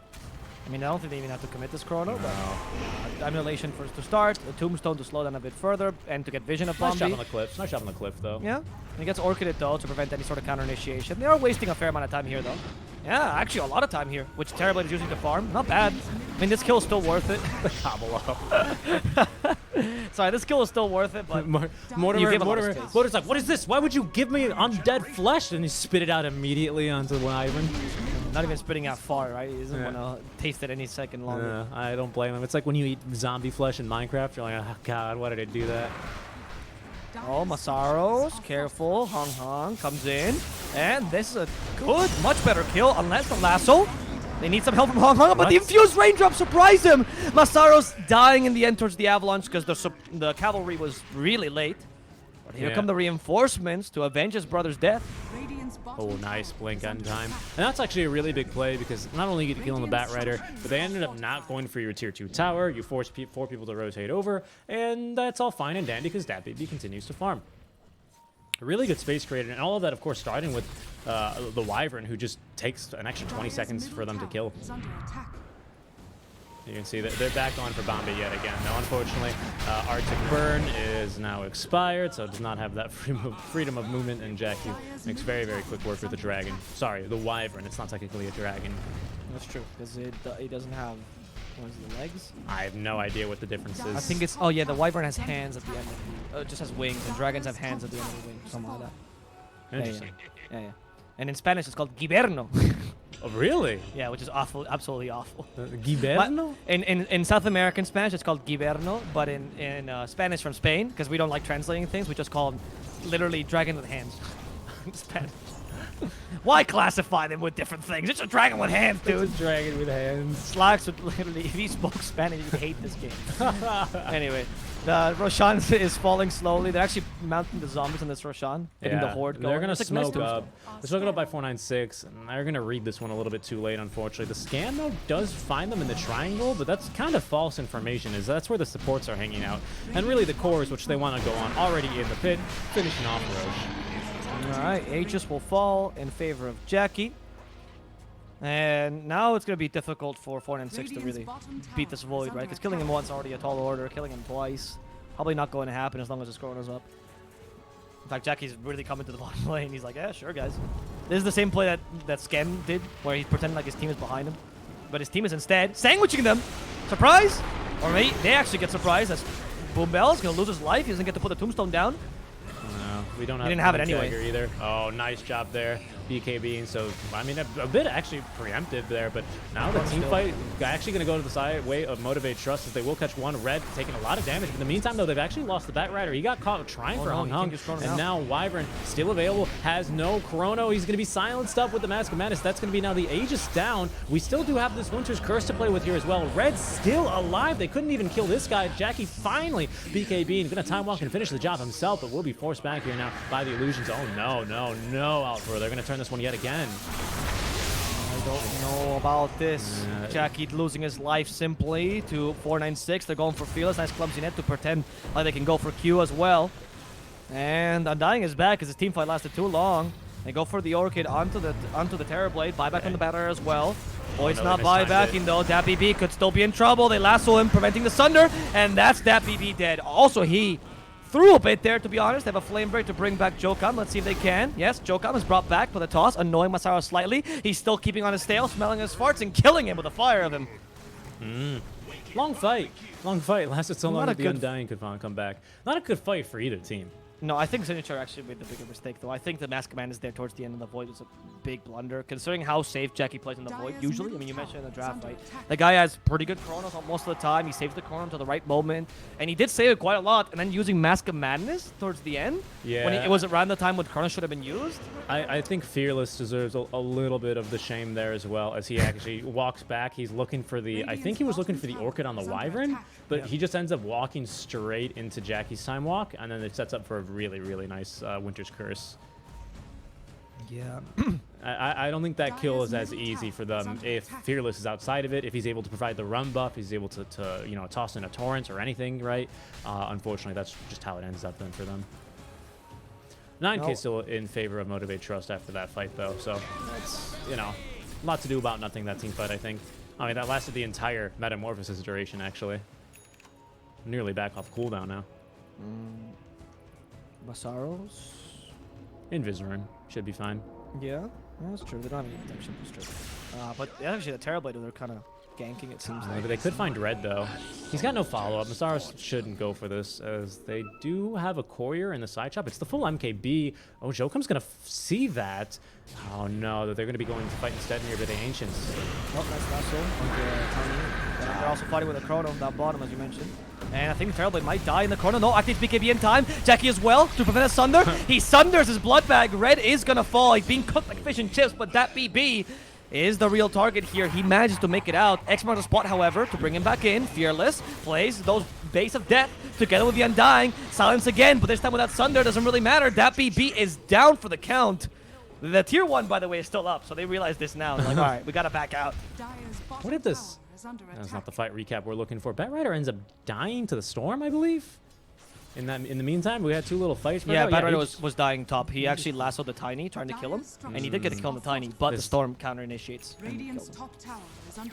I mean, I don't think they even have to commit this Chrono, but Annihilation first to start, a Tombstone to slow down a bit further, and to get Vision of Bombi. Nice shot on the cliff. Nice shot on the cliff, though. Yeah, and he gets Orchided, though, to prevent any sort of counter initiation. They are wasting a fair amount of time here, though. Yeah, actually a lot of time here, which Terrorblade is using to farm. Not bad. I mean, this kill is still worth it. The Cobble up. Sorry, this kill is still worth it, but Mortimer's like, what is this? Why would you give me undead flesh? And he spit it out immediately onto the Wyvern. Not even spitting out far, right? He doesn't want to taste it any second longer. I don't blame him. It's like when you eat zombie flesh in Minecraft. You're like, oh god, why did I do that? Oh, Masaros, careful. Hung comes in. And this is a good, much better kill, unless the lasso. They need some help from Hung, but the infused raindrop surprised him. Masaros dying in the end towards the avalanche because the cavalry was really late. But here come the reinforcements to avenge his brother's death. Oh, nice blink end time. And that's actually a really big play because not only you get to kill on the Bat Rider, but they ended up not going for your tier 2 tower. You force 4 people to rotate over, and that's all fine and dandy because that BB continues to farm. Really good space created, and all of that, of course, starting with the Wyvern, who just takes an extra 20 seconds for them to kill. You can see that they're back on for Bombay yet again. Now, unfortunately, Arctic Burn is now expired, so it does not have that freedom of movement, and Jackie makes very, very quick work with the dragon. Sorry, the Wyvern. It's not technically a dragon. That's true, because it doesn't have, what is it, the legs? I have no idea what the difference is. I think it's, oh yeah, the Wyvern has hands at the end of the, just has wings, and dragons have hands at the end of the wing, something like that. Interesting. Yeah. And in Spanish, it's called Giverno. Oh, really? Yeah, which is awful, absolutely awful. Giverno? In South American Spanish, it's called Giverno, but in Spanish from Spain, because we don't like translating things, we just call them literally dragon with hands. In Spanish. Why classify them with different things? It's a dragon with hands, dude. It's a dragon with hands. Slacks would literally, if he spoke Spanish, he'd hate this game. Anyway, the Roshan is falling slowly. They're actually mounting the zombies on this Roshan, getting the horde going. They're going to It's like smoke up. They're smoking up by 496, and they're going to read this one a little bit too late, unfortunately. The scan, though, does find them in the triangle, but that's kind of false information, as that's where the supports are hanging out. And really the cores, which they want to go on, already in the pit, finishing off Roche. Alright, Aegis will fall in favor of Jackie. And now it's going to be difficult for 496 to really beat this Void, right? Because killing him once already a tall order, killing him twice, probably not going to happen as long as his Chrono's up. In fact, Jackie's really coming to the bottom lane. He's like, yeah, sure, guys. This is the same play that Sken did, where he's pretending like his team is behind him. But his team is instead sandwiching them. Surprise! Or maybe they actually get surprised as Boom Bell's going to lose his life. He doesn't get to put the tombstone down. No, we don't have, didn't have it anyway either. Oh, nice job there, BKB. So I mean, a bit actually preemptive there, but now the team fight actually going to go to the side way of Motivate.Trust, as they will catch one. Red taking a lot of damage. In the meantime, though, they've actually lost the Batrider. He got caught trying for Hung Hung, and now Wyvern still available, has no Chrono. He's going to be silenced up with the Mask of Madness. That's going to be now the Aegis down. We still do have this Winter's Curse to play with here as well. Red's still alive. They couldn't even kill this guy. Jackie finally BKB and going to time walk and finish the job himself, but will be forced back here now by the illusions. Oh no, Alvaro. They're going to turn this one yet again. I don't know about this. Jackie losing his life simply to 496. They're going for Fearless. Nice clumsy net to pretend like they can go for Q as well. And Undying is back because his team fight lasted too long. They go for the Orchid onto the Terrorblade. Buyback on the Batter as well. Boyd's not buybacking though. Dat BB could still be in trouble. They lasso him, preventing the Sunder. And that's Dat BB dead. Also, he threw a bit there, to be honest. They have a Flame Break to bring back Jokam. Let's see if they can. Yes, Jokam is brought back with a toss, annoying Masaru slightly. He's still keeping on his tail, smelling his farts, and killing him with a fire of him. Long fight. Lasted so long that the Undying could finally come back. Not a good fight for either team. No, I think Signature actually made the bigger mistake, though. I think the Mask Command is there towards the end of the Void was a big blunder, considering how safe Jackie plays in the Void usually. I mean, you mentioned in the draft, right? The guy has pretty good Chronos most of the time. He saves the Chrono to the right moment, and he did save it quite a lot. And then using Mask of Madness towards the end, when it was around the time when Chrono should have been used. I think Fearless deserves a little bit of the shame there as well, as he actually walks back. He's looking for the, I think he was looking for the Orchid on the Wyvern, but he just ends up walking straight into Jackie's Time Walk, and then it sets up for a really, really nice Winter's Curse. Yeah. I don't think that kill is as easy for them if Fearless is outside of it. If he's able to provide the run buff, he's able to you know, toss in a Torrent or anything, right? Unfortunately, that's just how it ends up then for them. 9K still in favor of Motivate.Trust after that fight, though. So that's, you know, a lot to do about nothing, that team fight, I think. I mean, that lasted the entire Metamorphosis duration, actually. Nearly back off cooldown now. Masaros? Invisarin should be fine. Yeah, that's true. They don't have any protection. That's true. But actually, the Terrorblade, they're kind of ganking, it seems like. Maybe they could find Red, though. He's got no follow-up. Masaros shouldn't go for this, as they do have a courier in the side shop. It's the full MKB. Oh, Jokum's going to see that. Oh, no, they're going to be going to fight instead near the Ancients. Oh, nice lasso. They're also fighting with a Chrono down bottom, as you mentioned. And I think the Terrorblade might die in the Chrono. No, activates BKB in time. Jackie as well to prevent a Sunder. He sunders his blood bag. Red is going to fall. He's being cooked like fish and chips, but that BB is the real target here. He manages to make it out. X marks the spot, however, to bring him back in. Fearless plays those Base of Death together with the Undying. Silence again, but this time without Sunder, doesn't really matter. That BB is down for the count. The tier 1, by the way, is still up, so they realize this now. They're like, all right, we got to back out. What if this... That's not the fight recap we're looking for. Batrider ends up dying to the Storm, I believe? In the meantime, we had 2 little fights. Yeah, But Bad he Rider just- was dying top. He actually lassoed the Tiny, trying to kill him. And he did get a kill on the Tiny, but the This- Storm counter initiates. And killed him.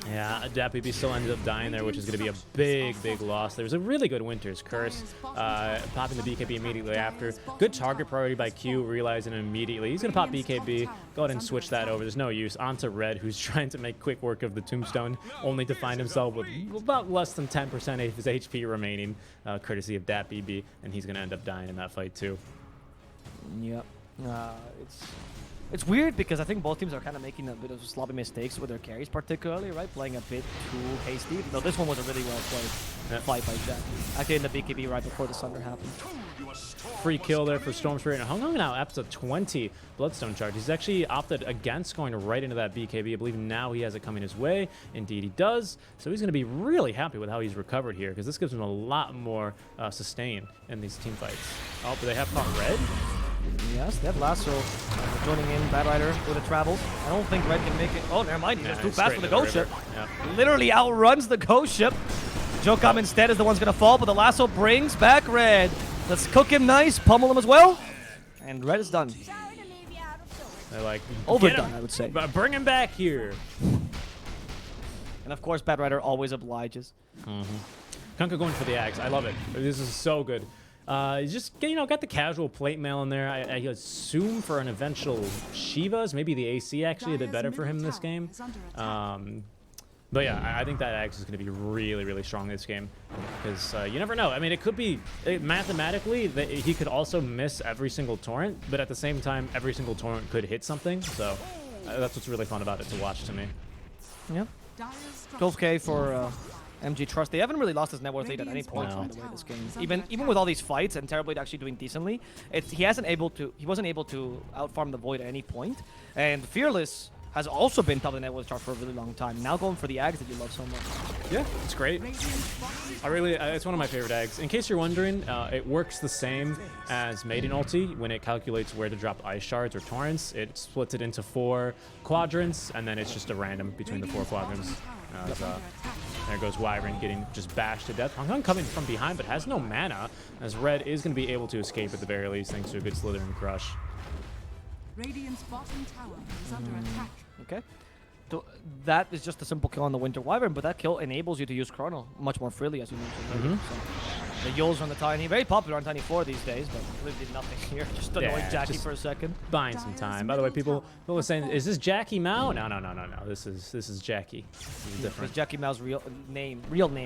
Yeah, DapBB still ended up dying there, which is going to be a big loss. There was a really good Winter's Curse, popping the BKB immediately after. Good target priority by Q, realizing it immediately. He's going to pop BKB, go ahead and switch that over. There's no use. Onto Red, who's trying to make quick work of the Tombstone, only to find himself with about less than 10% of his HP remaining, courtesy of DapBB, and he's going to end up dying in that fight too. Yep. It's weird because I think both teams are kind of making a bit of sloppy mistakes with their carries, particularly, right? Playing a bit too hasty. Though this one was a really well played fight by Jack. Actually, in the BKB right before the Sunder happened. Free kill there for Storm Spirit. And Hung Hung now up to 20 Bloodstone charge. He's actually opted against going right into that BKB. I believe now he has it coming his way. Indeed, he does. So he's going to be really happy with how he's recovered here, because this gives him a lot more sustain in these team fights. Oh, but they have caught Red. Yes, they have Lasso joining in. Bad Rider with the travels. I don't think Red can make it. Oh, never mind. He's just too fast for the Ghost Ship. Yep. Literally outruns the Ghost Ship. Jokam instead is the one's going to fall, but the Lasso brings back Red. Let's cook him nice, pummel him as well. And Red is done. They're like, Overdone, I would say. Bring him back here. And of course, Bad Rider always obliges. Kunkka going for the axe. I love it. This is so good. He's just, got the casual plate mail in there. I assume for an eventual Shivas, maybe the AC actually a bit better for him this game. But yeah, I think that axe is going to be really strong this game, because you never know. I mean, it could be mathematically that he could also miss every single torrent, but at the same time, every single torrent could hit something. So that's what's really fun about it to watch to me. Yeah. 12K for MG.Trust. They haven't really lost his net worth lead at any point, by the way, this game. Even with all these fights and Terrorblade actually doing decently, he wasn't able to outfarm the Void at any point. And Fearless has also been top of the net worth chart for a really long time. Now going for the Ags that you love so much. Yeah, it's great. It's one of my favorite Ags. In case you're wondering, it works the same as Maiden Ulti when it calculates where to drop Ice Shards or Torrents. It splits it into 4 quadrants, and then it's just a random between the 4 quadrants. There goes Wyvern getting just bashed to death. Hung Hung coming from behind, but has no mana, as Red is going to be able to escape at the very least thanks to a good Slithering Crush. Radiant's bottom tower is under attack. Okay. So that is just a simple kill on the Winter Wyvern, but that kill enables you to use Chrono much more freely, as you mentioned. So the Yols on the Tiny, very popular on Tiny 4 these days, but really did nothing here. Just annoyed Jackie for a second. Buying some time. By the way, people are saying, is this Jackie Mao? No. This is Jackie. This is different. Because Jackie Mao's real name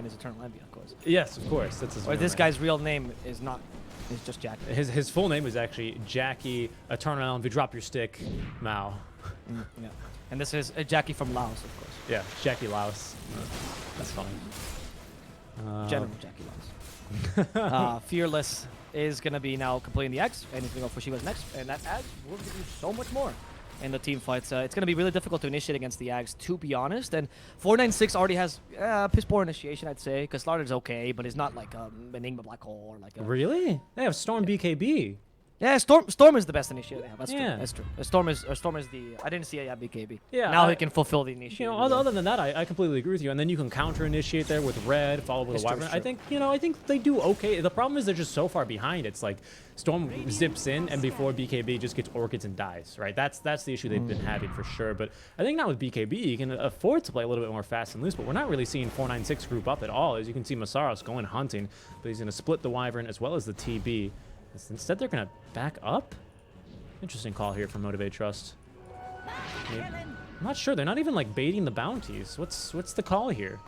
is Eternal Envy, of course. Yes, of course. That's his Or real this name. guy's real name is not. It's just Jackie. His full name is actually Jackie Eternal Envy. Drop your stick, Mao. Yeah. And this is Jackie from Laos, of course. Yeah, Jackie Laos. That's funny. General Jackie Laos. Fearless is going to be now completing the X, and he's going to go for Shiva's next. And that Ags will give you so much more in the team fights. It's going to be really difficult to initiate against the Ags, to be honest. And 496 already has piss poor initiation, I'd say, because Slardr's okay, but it's not like Enigma Black Hole or like a... Really? They have Storm BKB. Yeah, Storm is the best initiator they have. That's Yeah. true. That's true. Storm is the. I didn't see a BKB. Yeah, Now he can fulfill the initiator. Other than that, I completely agree with you. And then you can counter initiate there with Red, followed with It's a true, Wyvern. it's true. I think they do okay. The problem is they're just so far behind. It's like Storm zips in, and before BKB just gets Orchids and dies. Right? That's the issue they've been having for sure. But I think now with BKB, you can afford to play a little bit more fast and loose. But we're not really seeing 496 group up at all. As you can see, Masaros going hunting, but he's going to split the Wyvern as well as the TB. Instead, they're going to back up. Interesting call here from Motivate.Trust. I'm not sure. They're not even like baiting the bounties. What's the call here?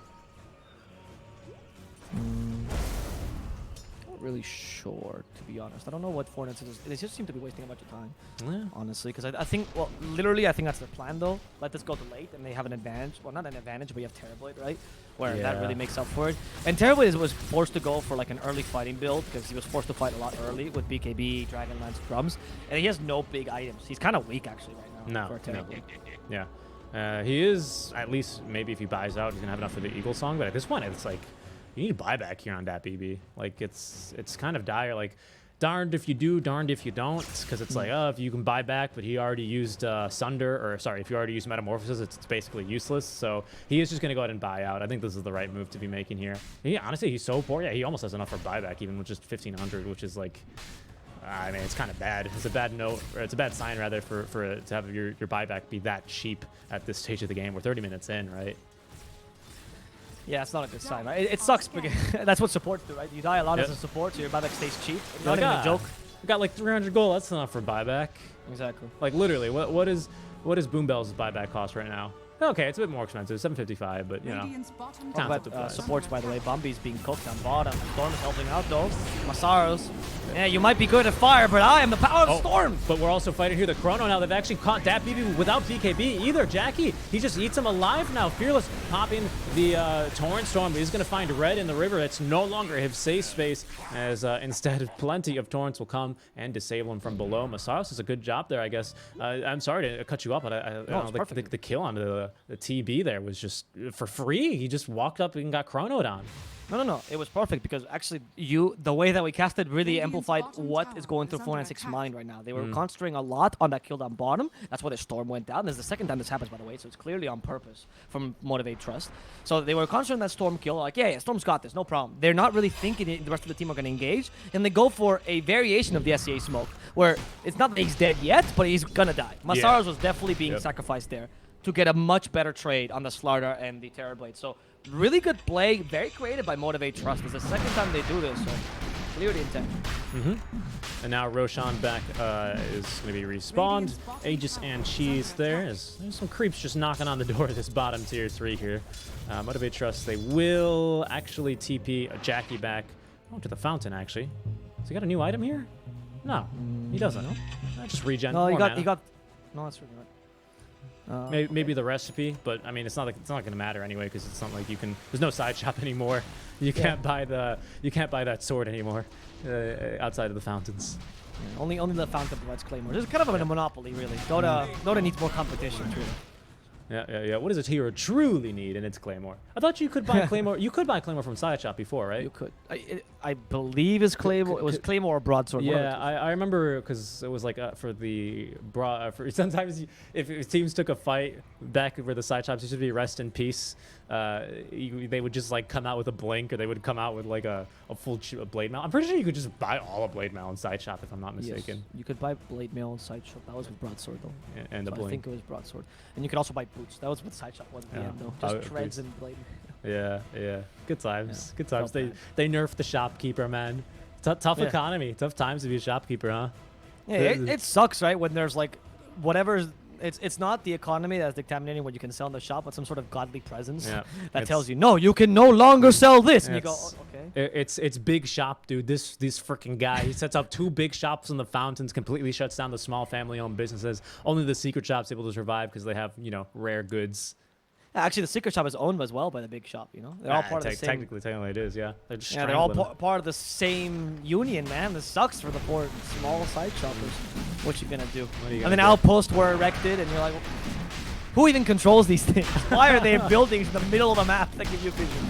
Not really sure, to be honest. I don't know what 496 is. They just seem to be wasting a bunch of time, Yeah. honestly. Because I think, well, literally, I think that's their plan, though. Let this go to late, and they have an advantage. Well, not an advantage, but you have Terrorblade, right? Where that really makes up for it. And Terrorblade was forced to go for like an early fighting build because he was forced to fight a lot early with BKB, Dragonlance, Drums. And he has no big items. He's kind of weak, actually, right now. For Terrorblade. Yeah. He is, at least maybe if he buys out, he's going to have enough for the Eagle Song. But at this point, it's like, you need a buyback here on DapBB. Like, it's kind of dire. Like, darned if you do, darned if you don't, because it's like, oh, if you can buy back, but he already used Sunder, or sorry, if you already used Metamorphosis, it's basically useless. So he is just going to go ahead and buy out. I think this is the right move to be making here. Honestly, he's so poor. Yeah, he almost has enough for buyback, even with just 1,500, which is like, I mean, it's kind of bad. It's a bad note, or it's a bad sign rather for to have your buyback be that cheap at this stage of the game. We're 30 minutes in, right? Yeah, it's not a good sign, right? It sucks because that's what supports do, right? You die a lot as a support, so your buyback stays cheap. Not even a joke. We got like 300 gold. That's enough for buyback. Exactly. Like literally, what is Boom Bell's buyback cost right now? Okay, it's a bit more expensive, 755, but you know. Supports, by the way. Bumby's being cooked on bottom. Storm is helping out though. Masaros. Yeah, you might be good at fire, but I am the power of Storm. But we're also fighting here the Chrono now. They've actually caught that BB without BKB either. Jackie, he just eats him alive now. Fearless popping the Torrent Storm. He's going to find red in the river. It's no longer his safe space, as instead plenty of Torrents will come and disable him from below. Masaros does a good job there, I guess. I'm sorry to cut you off, but the kill on the TB there was just for free. He just walked up and got chronoed on. No. It was perfect because actually the way that we casted really amplified what is going through 496's mind right now. They were concentrating a lot on that kill down bottom. That's why the Storm went down. This is the second time this happens, by the way, so it's clearly on purpose from Motivate.Trust. So they were concentrating on that Storm kill, like, yeah, Storm's got this, no problem. They're not really thinking the rest of the team are going to engage, and they go for a variation of the SCA smoke, where it's not that he's dead yet, but he's going to die. Masaros was definitely being sacrificed there to get a much better trade on the Slardar and the Terrorblade. So really good play, very creative by Motivate.Trust. It's the second time they do this, so clear the intent. And now Roshan back is going to be respawned. Aegis and Cheese there. There's some creeps just knocking on the door of this bottom tier 3 here. Motivate.Trust, they will actually TP Jackie back to the fountain, actually. Has he got a new item here? No, he doesn't. Just regen. No, he got. No, that's really right. Maybe the recipe, but I mean it's not going to matter anyway because it's not like you can. There's no side shop anymore. You can't buy that sword anymore outside of the fountains. Yeah, only the fountain provides claymores. It's kind of a monopoly, really. Dota needs more competition, truly. Yeah. What does a hero truly need? And it's Claymore. I thought you could buy Claymore. You could buy Claymore from Side Shop before, right? You could. I believe it's Claymore. It was Claymore or Broadsword. Yeah, I remember because it was like for the sometimes if teams took a fight back where the Side Shops used to be Rest in Peace, they would just like come out with a blink, or they would come out with like a full blade mail. I'm pretty sure you could just buy all of blade mail in Side Shop if I'm not mistaken. Yes, you could buy blade mail in Side Shop. That was with Broadsword though. Yeah, and the blink. I think it was Broadsword. And you could also buy boots. That was what Side Shop was at the end though. Just treads and blade. Yeah. Good times. Yeah. Good times. They nerfed the shopkeeper, man. Tough economy. Tough times to be a shopkeeper, huh? Yeah, it sucks, right? When there's like whatever's. It's not the economy that's dictating what you can sell in the shop, but some sort of godly presence that tells you, no, you can no longer sell this. And you go, oh, okay. It's big shop, dude. This freaking guy, he sets up 2 big shops in the fountains, completely shuts down the small family-owned businesses. Only the secret shop's able to survive because they have, rare goods. Actually, the secret shop is owned as well by the big shop. They're all part of the same. Technically, it is. Yeah, they're all part of the same union, man. This sucks for the poor small side shoppers. What you gonna do? And then outposts were erected, and you're like, who even controls these things? Why are they buildings in the middle of the map that give you vision?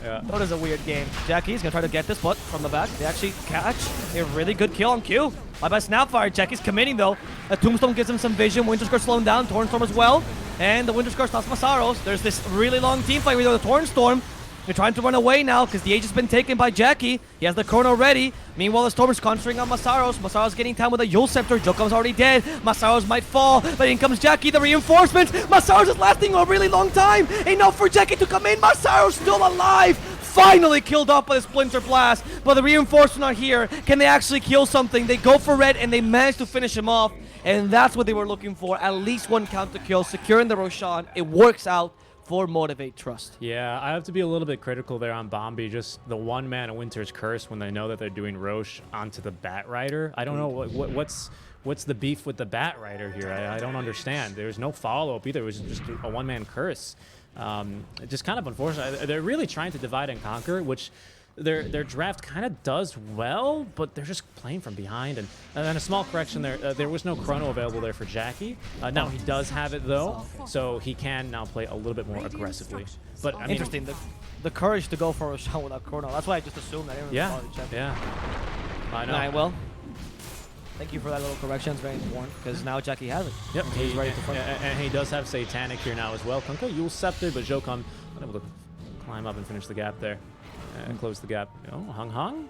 Yeah. Dota's a weird game. Jackie's gonna try to get this, but from the back, they actually catch a really good kill on Q. Bye-bye Snapfire. Jackie's committing though. A Tombstone gives him some vision. Winter Skirt slowing down. Torrent Storm as well. And the Winter Skirt stops Masaros. There's this really long team fight with the Torrent Storm. They're trying to run away now because the Age has been taken by Jackie. He has the Chrono ready. Meanwhile, the Storm is concentrating on Masaros. Masaros getting time with a Yule Scepter. Jokum's already dead. Masaros might fall, but in comes Jackie, the reinforcements. Masaros is lasting a really long time. Enough for Jackie to come in. Masaros still alive. Finally killed off by the Splinter Blast, but the reinforcements are here. Can they actually kill something? They go for red, and they manage to finish him off, and that's what they were looking for. At least one counter kill, securing the Roshan. It works out for Motivate.Trust. Yeah, I have to be a little bit critical there on Bombi. Just the one man of Winter's Curse when they know that they're doing Roche onto the Bat Rider. I don't know what's the beef with the Bat Rider here. I don't understand. There's no follow-up either. It was just a one-man curse. Just kind of unfortunate. They're really trying to divide and conquer, which their draft kind of does well, but they're just playing from behind. And then a small correction there. There was no chrono available there for Jackie. Now he does have it though, so he can now play a little bit more aggressively. But I mean, interesting. The courage to go for a shot without chrono. That's why I just assumed that everyone yeah. I know. Alright, well, thank you for that little correction. It's very important because now Jackie has it. Yep, He's ready to fight. and he does have Satanic here now as well. Kunkka, Yule Scepter, but Jokum unable to climb up and finish the gap there. And close the gap. Oh, Hung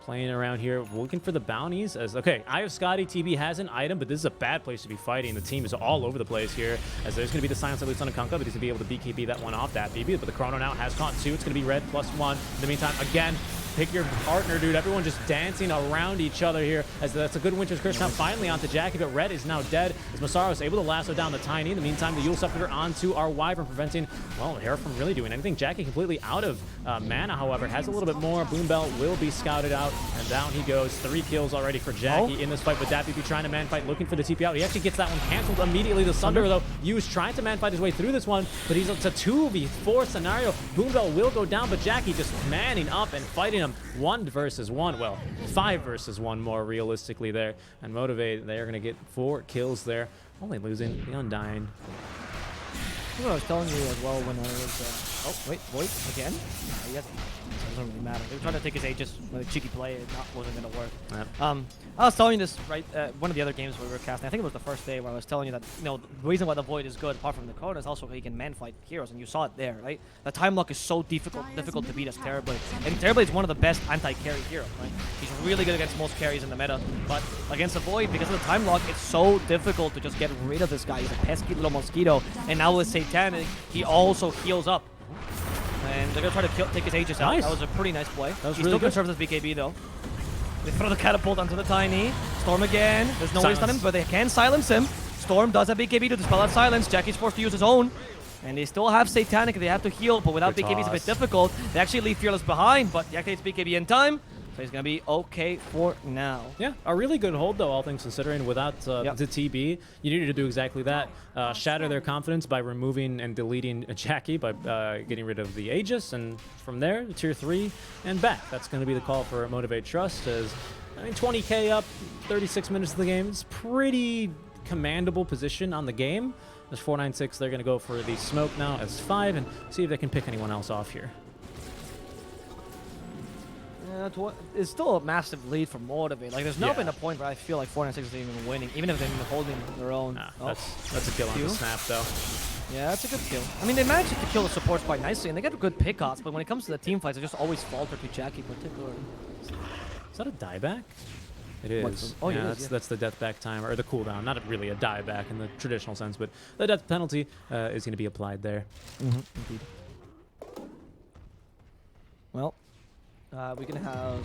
playing around here, looking for the bounties. Okay, Eye of Scotty, TB has an item, but this is a bad place to be fighting. The team is all over the place here, as there's going to be the silence at least on a Kunkka, but he's going to be able to BKB that one off that BB, but the Chrono now has caught 2. It's going to be red +1. In the meantime, again, pick your partner, dude. Everyone just dancing around each other here, as that's a good Winter's Curse now finally onto Jackie, but red is now dead, as Masaru is able to lasso down the Tiny. In the meantime, the Yule Scepter onto our Wyvern, preventing, well, Hair from really doing anything. Jackie completely out of mana, however, has a little bit more. Boom Bell will be scouted out, and down he goes. 3 kills already for Jackie in this fight, but DatBB trying to man fight, looking for the TP out. He actually gets that one canceled immediately. The Sunder, though, Yu's trying to man fight his way through this one, but he's it's a 2v4 scenario. Boom Bell will go down, but Jackie just manning up and fighting him 1 versus 1. Well, 5 versus 1 more realistically there. And Motivate, they're going to get 4 kills there, only losing the Undying. What I was telling you as well when I was... oh, wait, Void again? Yes. It doesn't really matter. They were trying to take his Aegis with a cheeky play. It wasn't going to work. Yep. I was telling you this, right, one of the other games where we were casting. I think it was the first day where I was telling you that, you know, the reason why the Void is good, apart from the Chrono, is also he can man-fight heroes, and you saw it there, right? The time lock is so difficult to beat as Terrorblade. And Terrorblade is one of the best anti-carry heroes, right? He's really good against most carries in the meta, but against the Void, because of the time lock, it's so difficult to just get rid of this guy. He's a pesky little mosquito, and now with Satanic, he also heals up. And they're going to try to take his Aegis out. That was a pretty nice play. He really still conserves his BKB, though. They throw the catapult onto the Tiny. Storm again. There's no waste on him, but they can silence him. Storm does have BKB to dispel that silence. Jackie's forced to use his own. And they still have Satanic. They have to heal, but without BKB it's a bit difficult. They actually leave Fearless behind, but he activates BKB in time. So he's going to be okay for now. Yeah, a really good hold, though, all things considering. Without the TB, you needed to do exactly that. Shatter their confidence by removing and deleting Jackie, by getting rid of the Aegis, and from there, Tier 3 and back. That's going to be the call for Motivate.Trust, as, I mean, 20k up, 36 minutes of the game. It's pretty commandable position on the game. As 496, they're going to go for the smoke now as 5, and see if they can pick anyone else off here. It's still a massive lead for Motivate. Like, there's not been a point where I feel like 496 is even winning, even if they've been holding their own. That's a kill on the snap, though. Yeah, that's a good kill. I mean, they managed to kill the supports quite nicely, and they get good pickoffs, but when it comes to the team fights, they just always falter to Jackie particularly. Is that a dieback? It is. Oh, yeah, it is, that's the death back time, or the cooldown. Not really a dieback in the traditional sense, but the death penalty is going to be applied there. Indeed. Well, we're going to have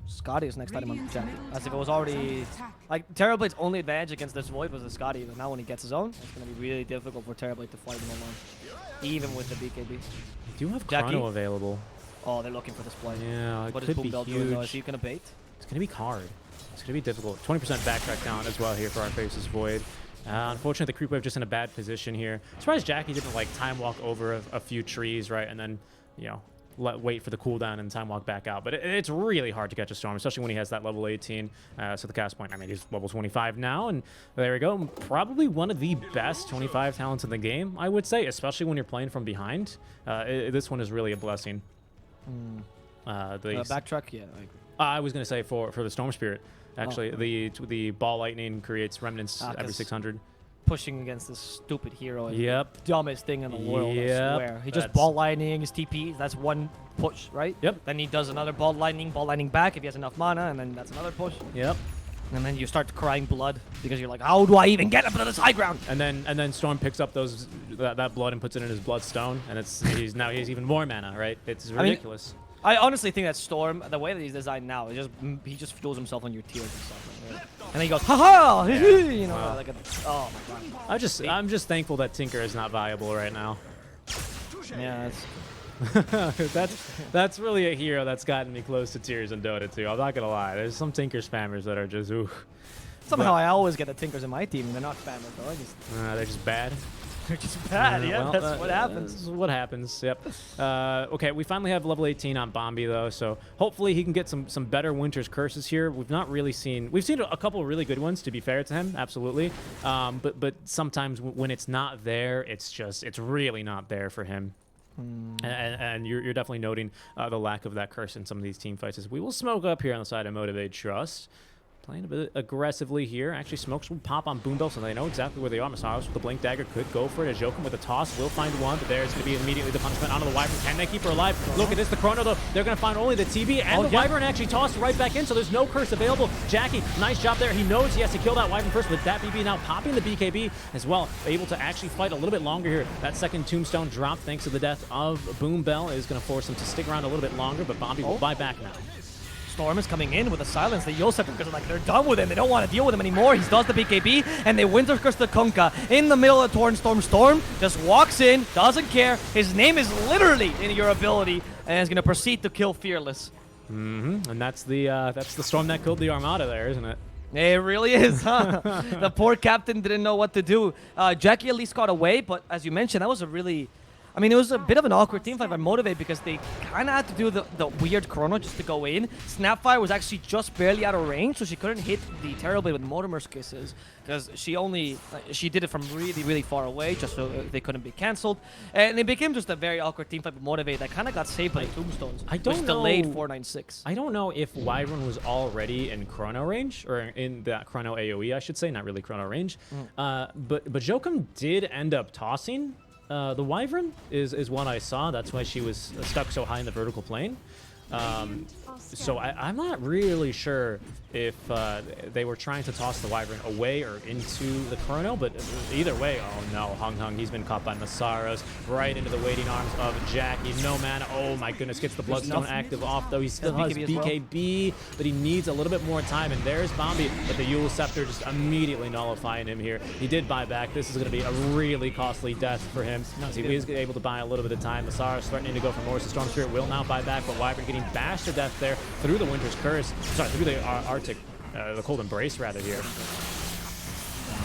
Scotty's next item on Jackie. As if it was already... Like, Terrorblade's only advantage against this Void was the Scotty, but now when he gets his own, it's going to be really difficult for Terrorblade to fight him alone. Even with the BKB. They do have Jackie Chrono available. Oh, they're looking for this play. Yeah, what it is could be Boom Bell huge. doing? Is he going to bait? It's going to be hard. It's going to be difficult. 20% backtrack down as well here for our Faces Void. Unfortunately, the creep wave just in a bad position here. Surprised Jackie didn't, like, time walk over a few trees, right, and then, you know, wait for the cooldown and time walk back out. But it's really hard to catch a Storm, especially when he has that level 18. So the cast point, I mean, he's level 25 now, and there we go. Probably one of the best 25 talents in the game, I would say, especially when you're playing from behind. This one is really a blessing. Backtrack, yeah. I was going to say for the Storm Spirit, actually, the Ball Lightning creates remnants every 600. Pushing against this stupid hero is the dumbest thing in the world, I swear. He just ball lightning his TP, that's one push, right? Yep. Then he does another ball lightning back if he has enough mana, and then that's another push. Yep. And then you start crying blood because you're like, how do I even get up to this high ground? And then Storm picks up that blood and puts it in his bloodstone, and he has even more mana, right? It's ridiculous. I honestly think that Storm, the way that he's designed now, is he just fuels himself on your tears and stuff. Right? And then he goes, haha, you know, like oh my god. I'm just thankful that Tinker is not viable right now. Yeah, that's really a hero that's gotten me close to tears in Dota too. I'm not gonna lie. There's some Tinker spammers that are just ooh. Somehow I always get the Tinkers in my team. They're not spammers though. They're just bad. They're just bad, well, that's what happens. This is what happens, yep. Okay, we finally have level 18 on Bombi, though, so hopefully he can get some better Winter's Curses here. We've not really seen... We've seen a couple of really good ones, to be fair to him, absolutely. But sometimes when it's not there, it's really not there for him. And you're definitely noting the lack of that curse in some of these team fights. As we will smoke up here on the side of Motivate.Trust. Playing a bit aggressively here. Actually, smokes will pop on Boom Bell, so they know exactly where they are. Masaros with the Blink Dagger could go for it. As Jokum with a toss will find one, but there's going to be immediately the punishment onto the Wyvern. Can they keep her alive? Look at this, the Chrono, though. They're going to find only the TB, and the Wyvern actually tossed right back in, so there's no curse available. Jackie, nice job there. He knows he has to kill that Wyvern first, with that BB now popping the BKB as well. Able to actually fight a little bit longer here. That second Tombstone drop, thanks to the death of Boom Bell, is going to force him to stick around a little bit longer, but Bombi will buy back now. Storm is coming in with a silence. The Yosef because like they're done with him. They don't want to deal with him anymore. He does the BKB and they Winter Curse the Kunkka in the middle of Torrent Storm. Storm just walks in, doesn't care. His name is literally in your ability and is going to proceed to kill Fearless. And that's the Storm that killed the Armada there, isn't it? It really is, huh? The poor captain didn't know what to do. Jackie at least got away, but as you mentioned, that was a really... I mean, it was a bit of an awkward team fight by Motivate because they kind of had to do the weird chrono just to go in. Snapfire was actually just barely out of range, so she couldn't hit the Terrorblade with Mortimer's Kisses because she did it from really, really far away just so they couldn't be cancelled. And it became just a very awkward team fight by Motivate that kind of got saved by Tombstones, which delayed 496. I don't know if Wyvern was already in chrono range, or in that chrono AoE, I should say, not really chrono range. But Jokum did end up tossing. The Wyvern is one I saw. That's why she was stuck so high in the vertical plane. So I'm not really sure if they were trying to toss the Wyvern away or into the Chrono, but either way, oh no, Hung, he's been caught by Masaros, right into the waiting arms of Jackie. No mana, oh my goodness, gets the Bloodstone active off, though he still has BKB, but he needs a little bit more time, and there's Bombi, but the Yule Scepter just immediately nullifying him here. He did buy back. This is going to be a really costly death for him. He is able to buy a little bit of time. Masaros threatening to go for more, so Storm Spirit will now buy back, but Wyvern getting bashed to death there through the Winter's Curse. Sorry, through the Arctic, the Cold Embrace rather here.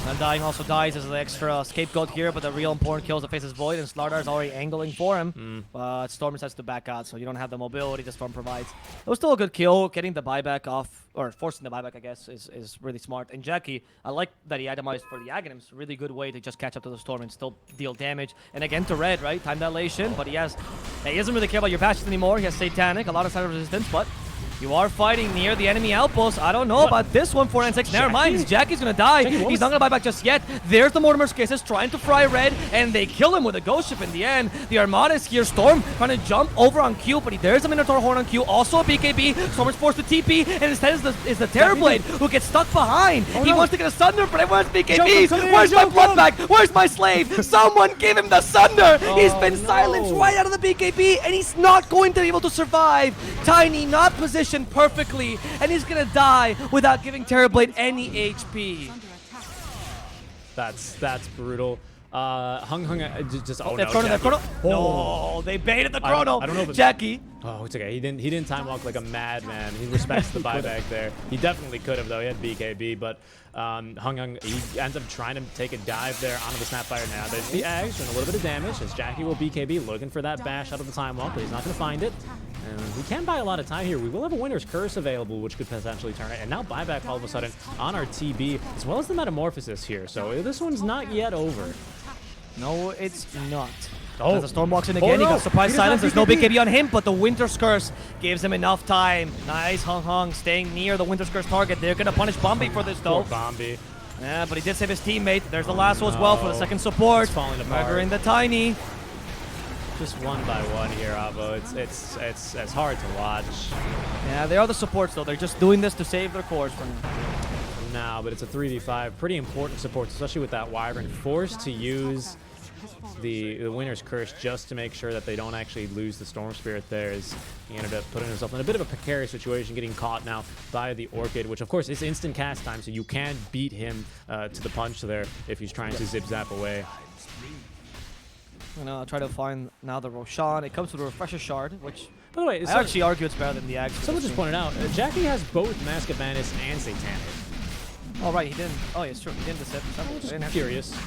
Undying also dies as the extra scapegoat here, but the real important kills the Faceless Void, and Slardar is already angling for him. But Storm decides to back out, so you don't have the mobility the Storm provides. It was still a good kill. Getting the buyback off, or forcing the buyback, I guess, is really smart. And Jackie, I like that he itemized for the Aghanims. Really good way to just catch up to the Storm and still deal damage. And again to Red, right? Time dilation, but he doesn't really care about your patches anymore. He has Satanic, a lot of side resistance, but you are fighting near the enemy outpost. I don't know about this one, 496. Never mind, Jackie's gonna die. He's not gonna buy back just yet. There's the Mortimer's Kisses trying to fry Red, and they kill him with a Ghost Ship in the end. The Armada is here. Storm trying to jump over on Q, but there's a Minotaur Horn on Q. Also a BKB. Storm is forced to TP, and instead is the Terrorblade who gets stuck behind. He wants to get a Sunder, but everyone's BKBs. Where's my blood back? Where's my slave? Someone give him the Sunder. He's been silenced right out of the BKB, and he's not going to be able to survive. Tiny not positioned perfectly, and he's gonna die without giving Terrorblade any HP. That's brutal. Hung just oh no, Chrono. No, they baited the Chrono. I don't know if Jackie. Oh, it's okay. He didn't time walk like a madman. He respects the buyback there. He definitely could have, though. He had BKB, but Hung he ends up trying to take a dive there onto the Snapfire. Now there's the Eggs doing a little bit of damage as Jackie will BKB, looking for that bash out of the time walk, but he's not going to find it. And we can buy a lot of time here. We will have a Winter's Curse available, which could potentially turn it. And now buyback all of a sudden on our TB, as well as the Metamorphosis here. So this one's not yet over. No, it's not. Oh. As the Storm walks in again, he got surprise silence. There's no BKB on him, but the Winter's Curse gives him enough time. Nice, Hung staying near the Winter's Curse target. They're going to punish Bombi for this, though. Poor Bombi. Yeah, but he did save his teammate. There's the lasso as well for the second support. It's falling apart. Murdering the Tiny. Just one by one here, Avo. It's hard to watch. Yeah, they are the supports, though. They're just doing this to save their cores for now. But it's a 3v5. Pretty important supports, especially with that Wyvern forced to use the Winter's Curse just to make sure that they don't actually lose the Storm Spirit there, as he ended up putting himself in a bit of a precarious situation, getting caught now by the Orchid, which of course is instant cast time, so you can beat him to the punch there if he's trying to zip-zap away. I'll try to find now the Roshan. It comes with a Refresher Shard, which by the way, I actually argue it's better than the Axe. Someone just pointed out, Jackie has both Mask of Madness and Satanic. Oh, right, he didn't. Oh, yeah, it's true. He didn't descend. Just curious.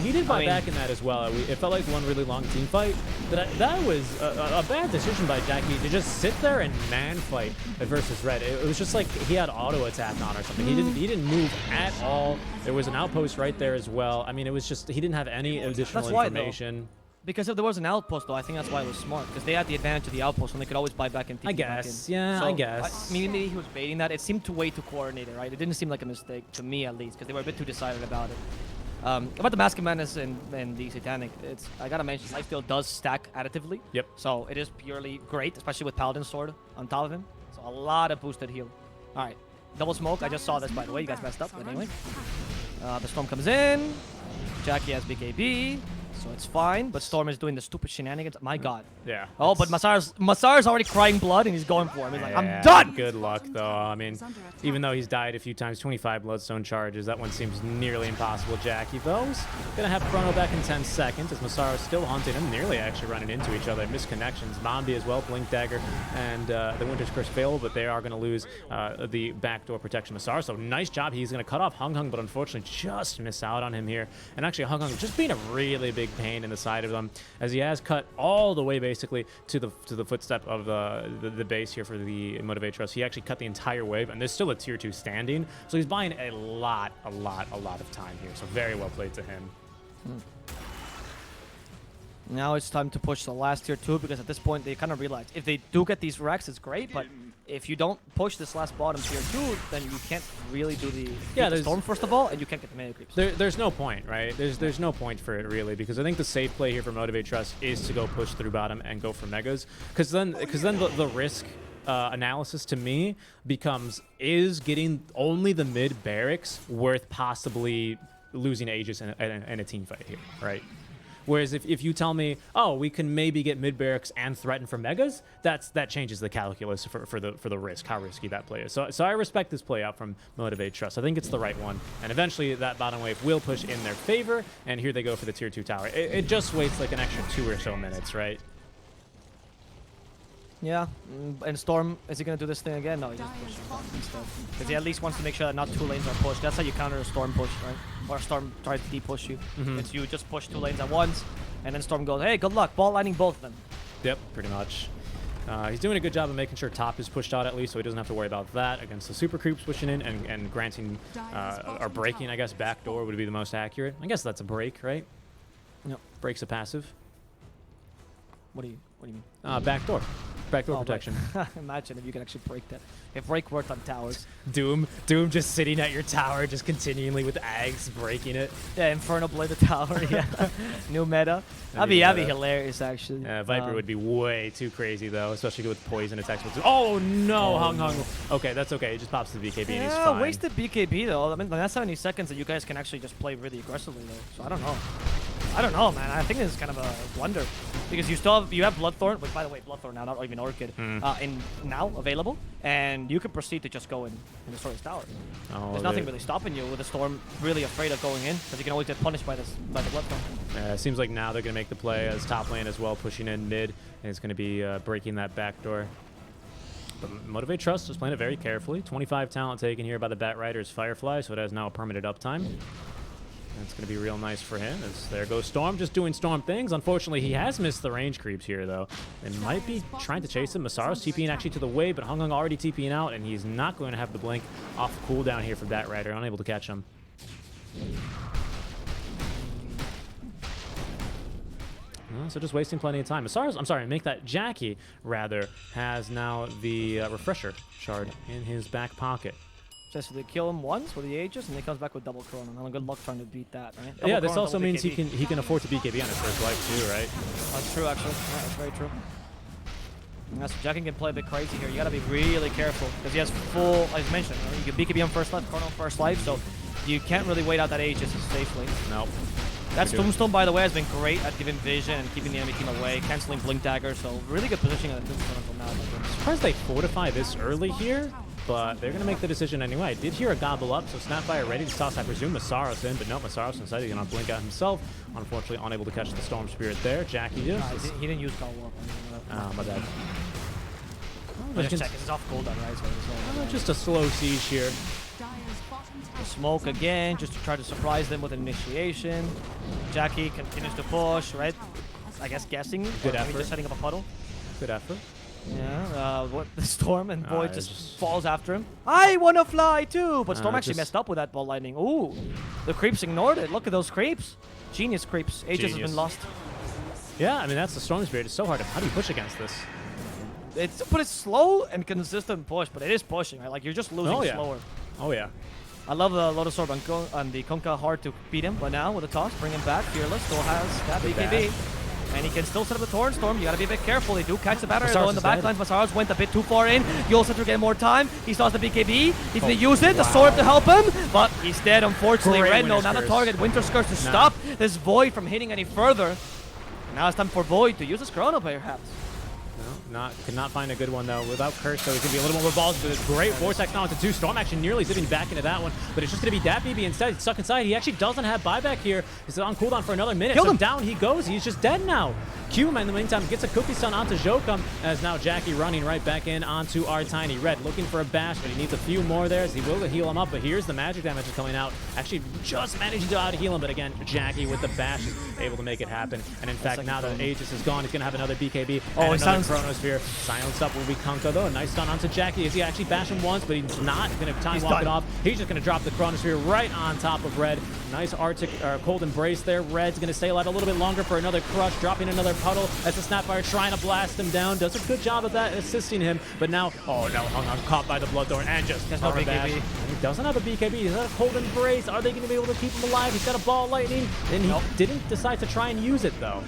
He did buy back in that as well. It felt like one really long team fight. But that was a bad decision by Jackie to just sit there and man fight versus Red. It was just like he had auto attack on or something. He didn't move at all. There was an outpost right there as well. I mean, it was just he didn't have any additional information. Because if there was an outpost, though, I think that's why it was smart. Because they had the advantage of the outpost, and they could always buy back and TP I back guess. in. Yeah, So, I guess. maybe he was baiting that. It seemed way too coordinated, right? It didn't seem like a mistake, to me at least, because they were a bit too decided about it. About the Mask of Madness and the Satanic, I gotta mention, lifesteal does stack additively. Yep. So it is purely great, especially with Paladin Sword on top of him. So a lot of boosted heal. All right, double smoke. I just saw this, by the way. You guys messed up, but anyway. The Storm comes in. Jackie has BKB, so it's fine. But Storm is doing the stupid shenanigans. My God. Yeah. Oh, but Masar's already crying blood, and he's going for him. He's like, Yeah, I'm done! Good luck, though. I mean, even though he's died a few times, 25 Bloodstone charges, that one seems nearly impossible. Jackie, though, is going to have Chrono back in 10 seconds as Masaro's still hunting him, nearly actually running into each other. Misconnections. Mombi as well, Blink Dagger, and the Winter's Curse fail, but they are going to lose the backdoor protection. Masaro, so nice job. He's going to cut off Hung Hung, but unfortunately just miss out on him here. And actually, Hung Hung just being a really big pain in the side of them, as he has cut all the way basically to the footstep of the base here for the Motivate.Trust. He actually cut the entire wave, and there's still a tier 2 standing, so he's buying a lot of time here. So very well played to him. Now it's time to push the last tier 2, because at this point they kind of realize if they do get these wrecks, it's great, but if you don't push this last bottom tier 2, then you can't really do the Storm first of all, and you can't get the mana creeps. There's no point, right? There's no point for it really, because I think the safe play here for Motivate.Trust is to go push through bottom and go for megas, because then the risk analysis to me becomes, is getting only the mid barracks worth possibly losing Aegis in a team fight here, right? Whereas if you tell me, oh, we can maybe get mid barracks and threaten for megas, that changes the calculus for the risk, how risky that play is. So I respect this play out from Motivate.Trust. I think it's the right one, and eventually that bottom wave will push in their favor. And here they go for the tier 2 tower. It just waits like an extra 2 or so minutes, right? Yeah, and Storm, is he going to do this thing again? No, he just pushes instead. Because he at least wants to make sure that not 2 lanes are pushed. That's how you counter a Storm push, right? Or a Storm tries to de-push you. It's you just push 2 lanes at once, and then Storm goes, hey, good luck, ball lining both of them. Yep, pretty much. He's doing a good job of making sure top is pushed out at least, so he doesn't have to worry about that against the super creeps pushing in and granting, or breaking, I guess, backdoor would be the most accurate. I guess that's a break, right? Yep. Break's a passive. What do you mean? Backdoor. Backdoor protection. Imagine if you could actually break that. If break worked on towers. Doom just sitting at your tower, just continually with Ags breaking it. Yeah, Infernal Blade the tower, yeah. New meta. That'd be hilarious, actually. Viper would be way too crazy, though, especially with poison attacks. Oh, no, Hung Hung. Okay, that's okay. He just pops the BKB and he's fine. Wasted BKB, though. I mean, that's 70 seconds that you guys can actually just play really aggressively, though. So I don't know. I don't know, man. I think this is kind of a blunder, because you have Bloodthorn, which, by the way, Bloodthorn now, not even Orchid, now available, and you can proceed to just go and destroy his tower. There's nothing really stopping you with the Storm really afraid of going in, because you can always get punished by the Bloodthorn. It seems like now they're going to make the play as top lane as well, pushing in mid, and it's going to be breaking that back door. But Motivate.Trust is playing it very carefully. 25 talent taken here by the Batrider's Firefly, so it has now a permanent uptime. That's going to be real nice for him, as there goes Storm, just doing Storm things. Unfortunately, he has missed the range creeps here, though. They might be trying to chase him. Masaro's TPing actually to the wave, but Hung Hung already TPing out, and he's not going to have the blink off cooldown here for Batrider, unable to catch him. So just wasting plenty of time. Make that Jackie, rather, has now the Refresher shard in his back pocket. Just they kill him once with the Aegis, and he comes back with double Chrono. Now, good luck trying to beat that, right? Yeah, this also means he can afford to BKB on his first life too, right? That's true, actually. Yeah, that's very true. Yeah, so Jackie can play a bit crazy here. You gotta be really careful, because he has full, as mentioned, you can BKB on first life, Chrono on first life, so you can't really wait out that Aegis safely. Nope. That Tombstone, by the way, has been great at giving vision and keeping the enemy team away, canceling Blink Dagger, so really good positioning on the Tombstone until now. I'm surprised they fortify this early here, but they're going to make the decision anyway. I did hear a gobble up, so Snapfire ready to toss, I presume, Masaros in, but no, Masaros inside, he's going to blink out himself. Unfortunately, unable to catch the Storm Spirit there. Jackie just... he didn't use gobble up. My bad. Just check, this is off cooldown, right? So just a slow siege here. Smoke again, just to try to surprise them with an initiation. Jackie continues to push, right? I guess guessing. Good effort. Just setting up a puddle. Good effort. Yeah, the Storm, and Boy just falls after him. I want to fly too! But Storm actually messed up with that ball lightning. Ooh, the creeps ignored it. Look at those creeps. Genius creeps. Aegis has been lost. Yeah, I mean, that's the Storm Spirit. It's so hard. How do you push against this? But it's slow and consistent push, but it is pushing, right? Like, you're just losing slower. Oh, yeah. I love the Lotus Orb on the Kunkka, hard to beat him, but now with a toss, bring him back. Fearless still has that BKB. And he can still set up the Torrent Storm. You gotta be a bit careful. They do catch the battery though in the backlines. Masaros went a bit too far in. Yule Center get more time. He still has the BKB. He's gonna use it, the sword to help him, but he's dead, unfortunately. Great Red, no, Winter's not a Curse. target. Winter's Curse to stop this Void from hitting any further. Now it's time for Void to use his Chrono, perhaps. Could not find a good one, though. Without Curse, though, he's going to be a little more balls, but it's great Vortex now into 2. Storm actually nearly zipping back into that one, but it's just going to be that BB instead. He's stuck inside. He actually doesn't have buyback here. He's on cooldown for another minute. Killed him. Down he goes. He's just dead now. Quma, in the meantime, gets a Cookie Stun onto Jokum, as now Jackie running right back in onto our Tiny. Red looking for a bash, but he needs a few more there, as he will heal him up, but here's the magic damage coming out. Actually, just managing to out-heal him, but again, Jackie with the bash is able to make it happen. And in fact, now that Aegis is gone, he's going to have another BKB and another Chronosphere. Silence up will be Kunkka, though. A nice stun onto Jackie. Is he actually bash him once, but he's not going to time walk it off. He's just going to drop the Chronosphere right on top of Red. Nice Cold Embrace there. Red's going to stay alive a little bit longer for another Crush, dropping another puddle as the Snapfire trying to blast him down. Does a good job of that, assisting him, but now, oh no, caught by the Bloodthorn and just no BKB. He doesn't have a BKB. He's got a Cold Embrace. Are they going to be able to keep him alive? He's got a Ball Lightning, and he didn't decide to try and use it, though.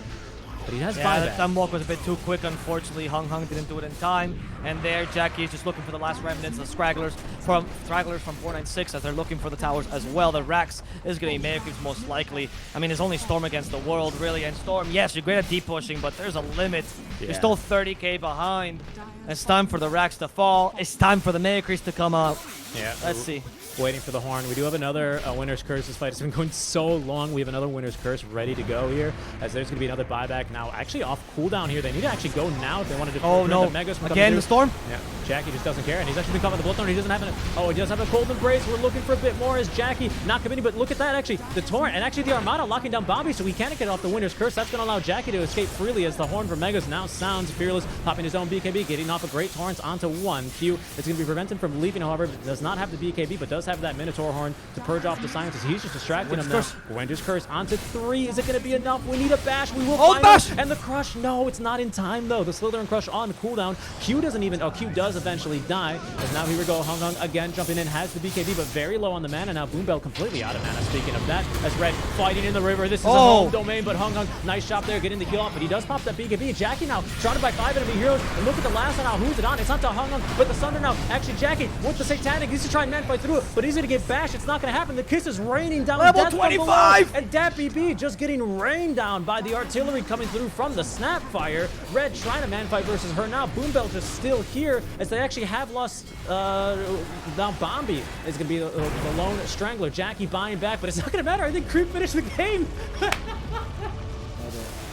But he has buyback. That Thumb Walk was a bit too quick, unfortunately. Hung didn't do it in time. And there, Jackie is just looking for the last remnants, the stragglers from 496, as they're looking for the towers as well. The Rax is going to be Mayakreeps most likely. I mean, there's only Storm against the world, really. And Storm, yes, you're great at deep pushing, but there's a limit. Yeah. You're still 30k behind. It's time for the Rax to fall. It's time for the Mayakreeps to come up. Yeah. Let's see. Waiting for the horn. We do have another Winter's Curse. This fight has been going so long. We have another Winter's Curse ready to go here, as there's going to be another buyback now. Actually off cooldown here. They need to actually go now if they wanted to prevent the Megas from Again, the Storm? Yeah, Jackie just doesn't care, and he's actually been caught by the Bloodthorn. He doesn't have he does have a Cold Embrace. We're looking for a bit more as Jackie not committing, but look at that, actually. The Torrent, and actually the Armada locking down Bobby, so he can't get off the Winter's Curse. That's going to allow Jackie to escape freely as the horn for Megas now sounds. Fearless popping his own BKB, getting off a great Torrents onto 1. Q is going to be prevented from leaving, however, does not have the BKB, but does have that Minotaur horn to purge off the silences. He's just distracting him now. Winter's Curse onto 3. Is it going to be enough? We need a bash. We will find bash! it. And the Crush, no, it's not in time, though. The Slytherin Crush on cooldown. Q doesn't even, Q does eventually die. As now here we go. Hung again jumping in, has the BKB, but very low on the mana. Now Boombell completely out of mana. Speaking of that, as Red fighting in the river. This is a home domain, but Hung, nice shot there, getting the heal off, but he does pop that BKB. Jackie now surrounded by 5 enemy heroes. And look at the last one now. Who's it on? It's not to Hung, but the Thunder now. Actually, Jackie with the Satanic. He's to try and man fight through it, but he's going to get bashed. It's not going to happen. The Kiss is raining down. Level 25! And that BB just getting rained down by the artillery coming through from the Snapfire. Red trying to man fight versus her now. Boombell just still here, as they actually have lost. Now Bombi is going to be the lone strangler. Jackie buying back, but it's not going to matter. I think Creep finished the game.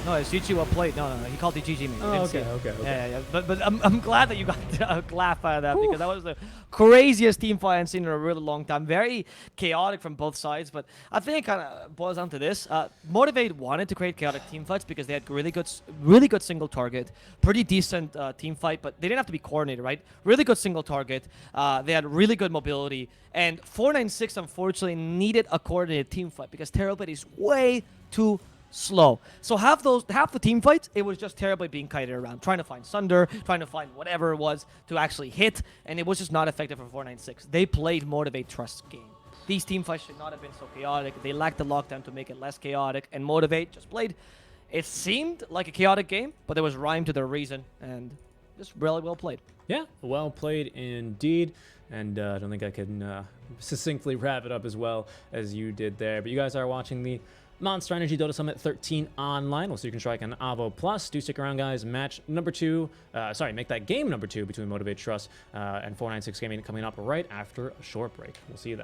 No, it's GG well played. No, he called it GG me. Oh, okay. Yeah. But I'm glad that you got a laugh out of that, because that was the craziest team fight I've seen in a really long time. Very chaotic from both sides, but I think it kind of boils down to this. Motivate wanted to create chaotic team fights because they had really good single target, pretty decent team fight, but they didn't have to be coordinated, right? Really good single target. They had really good mobility, and 496 unfortunately needed a coordinated team fight because Terrorblade is way too slow. So half the team fights, it was just terribly being kited around, trying to find Sunder, trying to find whatever it was to actually hit, and it was just not effective for 496. They played Motivate.Trust game. These team fights should not have been so chaotic. They lacked the lockdown to make it less chaotic, and Motivate just played. It seemed like a chaotic game, but there was rhyme to their reason, and just really well played. Yeah, well played indeed. And I don't think I can succinctly wrap it up as well as you did there. But you guys are watching the Monster Energy Dota Summit 13 online. We'll see you can strike on Avo Plus. Do stick around, guys. Match number 2. Make that game number 2 between Motivate.Trust and 496 Gaming coming up right after a short break. We'll see you then.